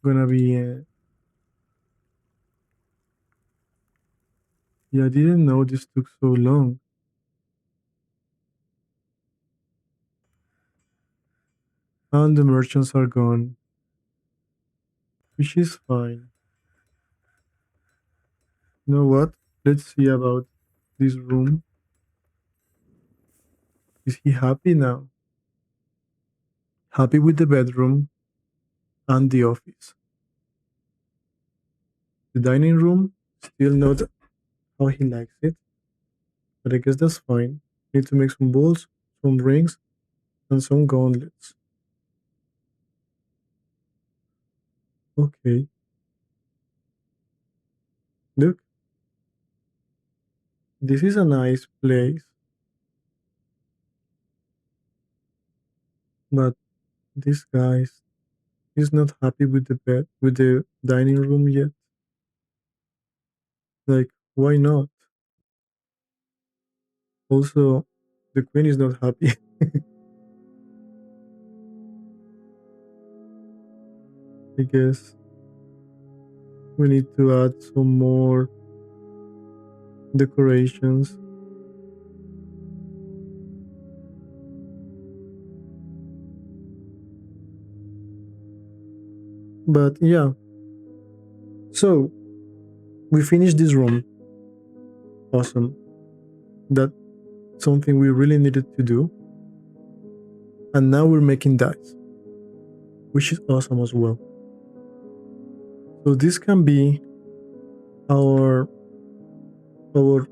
Speaker 1: gonna be. Yeah, I didn't know this took so long. And the merchants are gone, which is fine. You know what? Let's see about this room. Is he happy now? Happy with the bedroom and the office. The dining room, still not how he likes it, but I guess that's fine. Need to make some bowls, some rings, and some gauntlets. Okay, look, this is a nice place, but this guy is not happy with the bed, with the dining room yet. Like, why not? Also, the queen is not happy. I guess we need to add some more decorations. But yeah, so we finished this room. Awesome. That's something we really needed to do. And now we're making dice, which is awesome as well. So this can be our our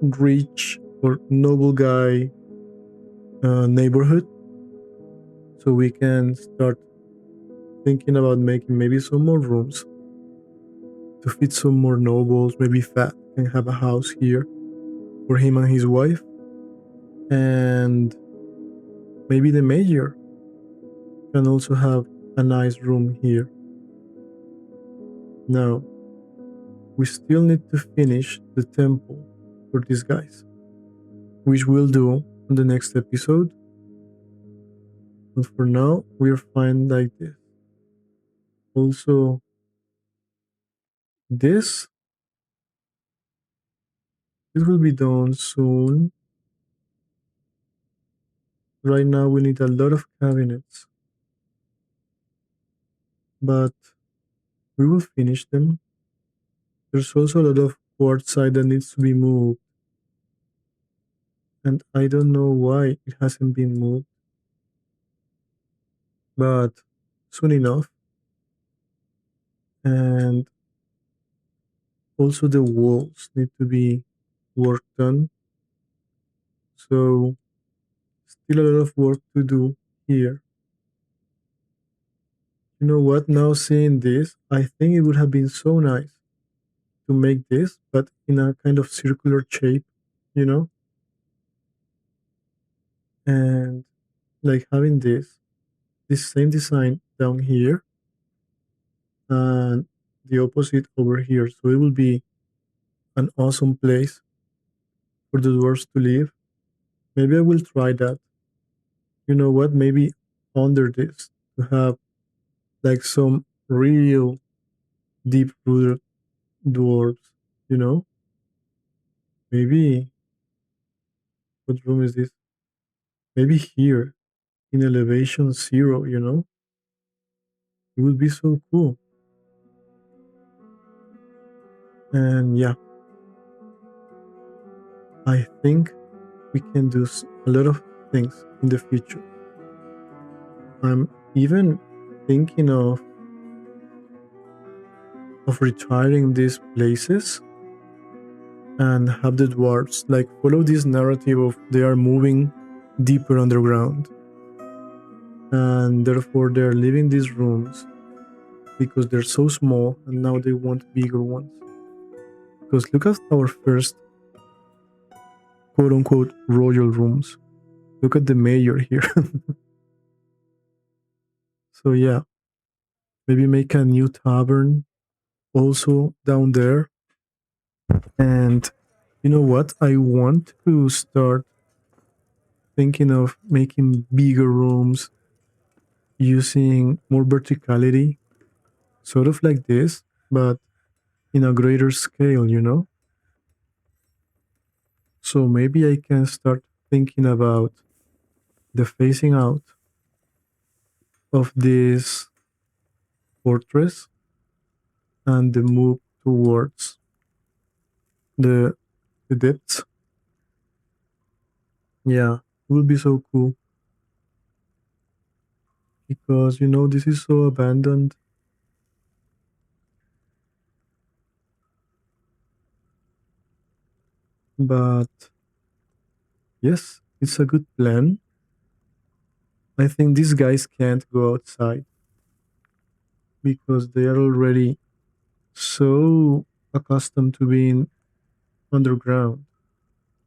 Speaker 1: rich or noble guy neighborhood. So we can start thinking about making maybe some more rooms to fit some more nobles. Maybe Fat can have a house here for him and his wife. And maybe the mayor can also have a nice room here. Now, we still need to finish the temple for these guys, which we'll do on the next episode. But for now, we're fine like this. Also, this will be done soon. Right now, we need a lot of cabinets, but we will finish them. There's also a lot of quartzite that needs to be moved, and I don't know why it hasn't been moved, but soon enough. And also, the walls need to be worked on. So, still a lot of work to do here. You know what? Now seeing this, I think it would have been so nice to make this, but in a kind of circular shape, you know, and like having this same design down here and the opposite over here. So it will be an awesome place for the dwarves to live. Maybe I will try that. You know what? Maybe under this to have like some real deep rooted dwarves, you know? Maybe what room is this? Maybe here in elevation zero, you know? It would be so cool. And yeah, I think we can do a lot of things in the future. I'm even thinking of retiring these places and have the dwarves like follow this narrative of they are moving deeper underground and therefore they're leaving these rooms because they're so small and now they want bigger ones. Because look at our first quote unquote royal rooms. Look at the mayor here. So yeah, maybe make a new tavern also down there. And you know what? I want to start thinking of making bigger rooms using more verticality, sort of like this, but in a greater scale, you know? So maybe I can start thinking about the phasing out of this fortress and the move towards the the depths. Yeah, it will be so cool because you know this is so abandoned. But yes, it's a good plan. I think these guys can't go outside because they are already so accustomed to being underground.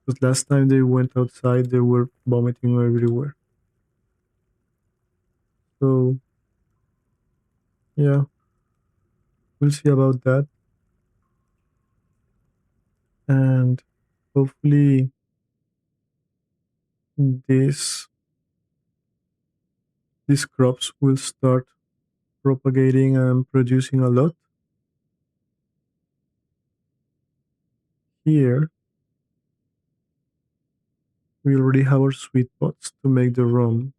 Speaker 1: Because last time they went outside, they were vomiting everywhere. So yeah, we'll see about that, and hopefully this these crops will start propagating and producing a lot. Here we already have our sweet pots to make the rum.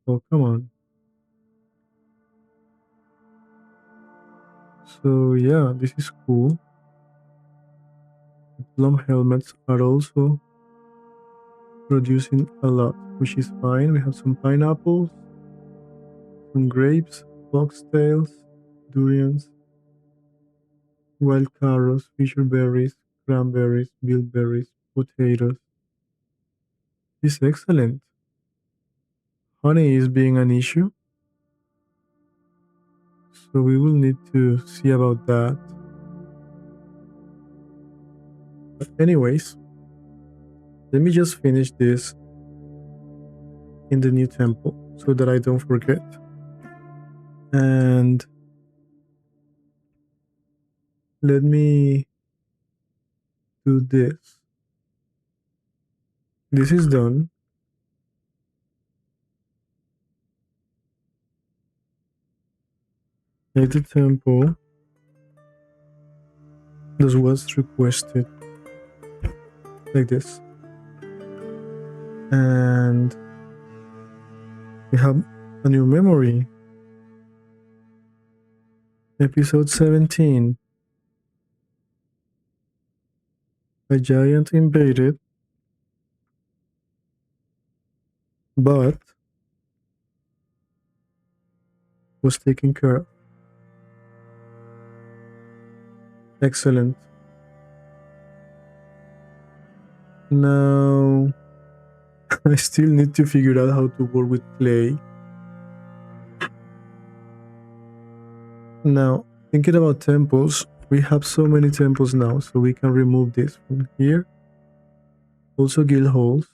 Speaker 1: Oh come on. So yeah, this is cool. The plum helmets are also producing a lot, which is fine. We have some pineapples, some grapes, foxtails, durians, wild carrots, fisher berries, cranberries, bilberries, potatoes. This is excellent. Honey is being an issue, so we will need to see about that. But anyways, let me just finish this in the new temple so that I don't forget. And let me do this. This is done. Make the temple as was requested, like this. And we have a new memory. Episode 17. A giant invaded, but was taken care of. Excellent. Now, I still need to figure out how to work with clay. Now, thinking about temples, we have so many temples now, so we can remove this from here. Also guild halls.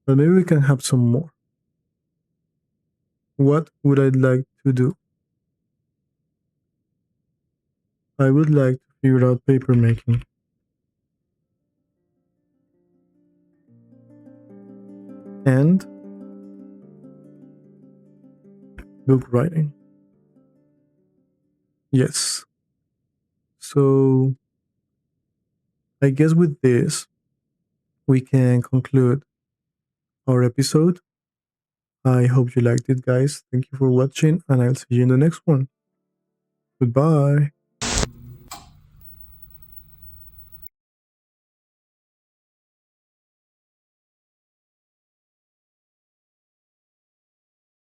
Speaker 1: But maybe we can have some more. What would I like to do? I would like to figure out paper making. And book writing. Yes. So I guess with this, we can conclude our episode. I hope you liked it, guys. Thank you for watching, and I'll see you in the next one. Goodbye.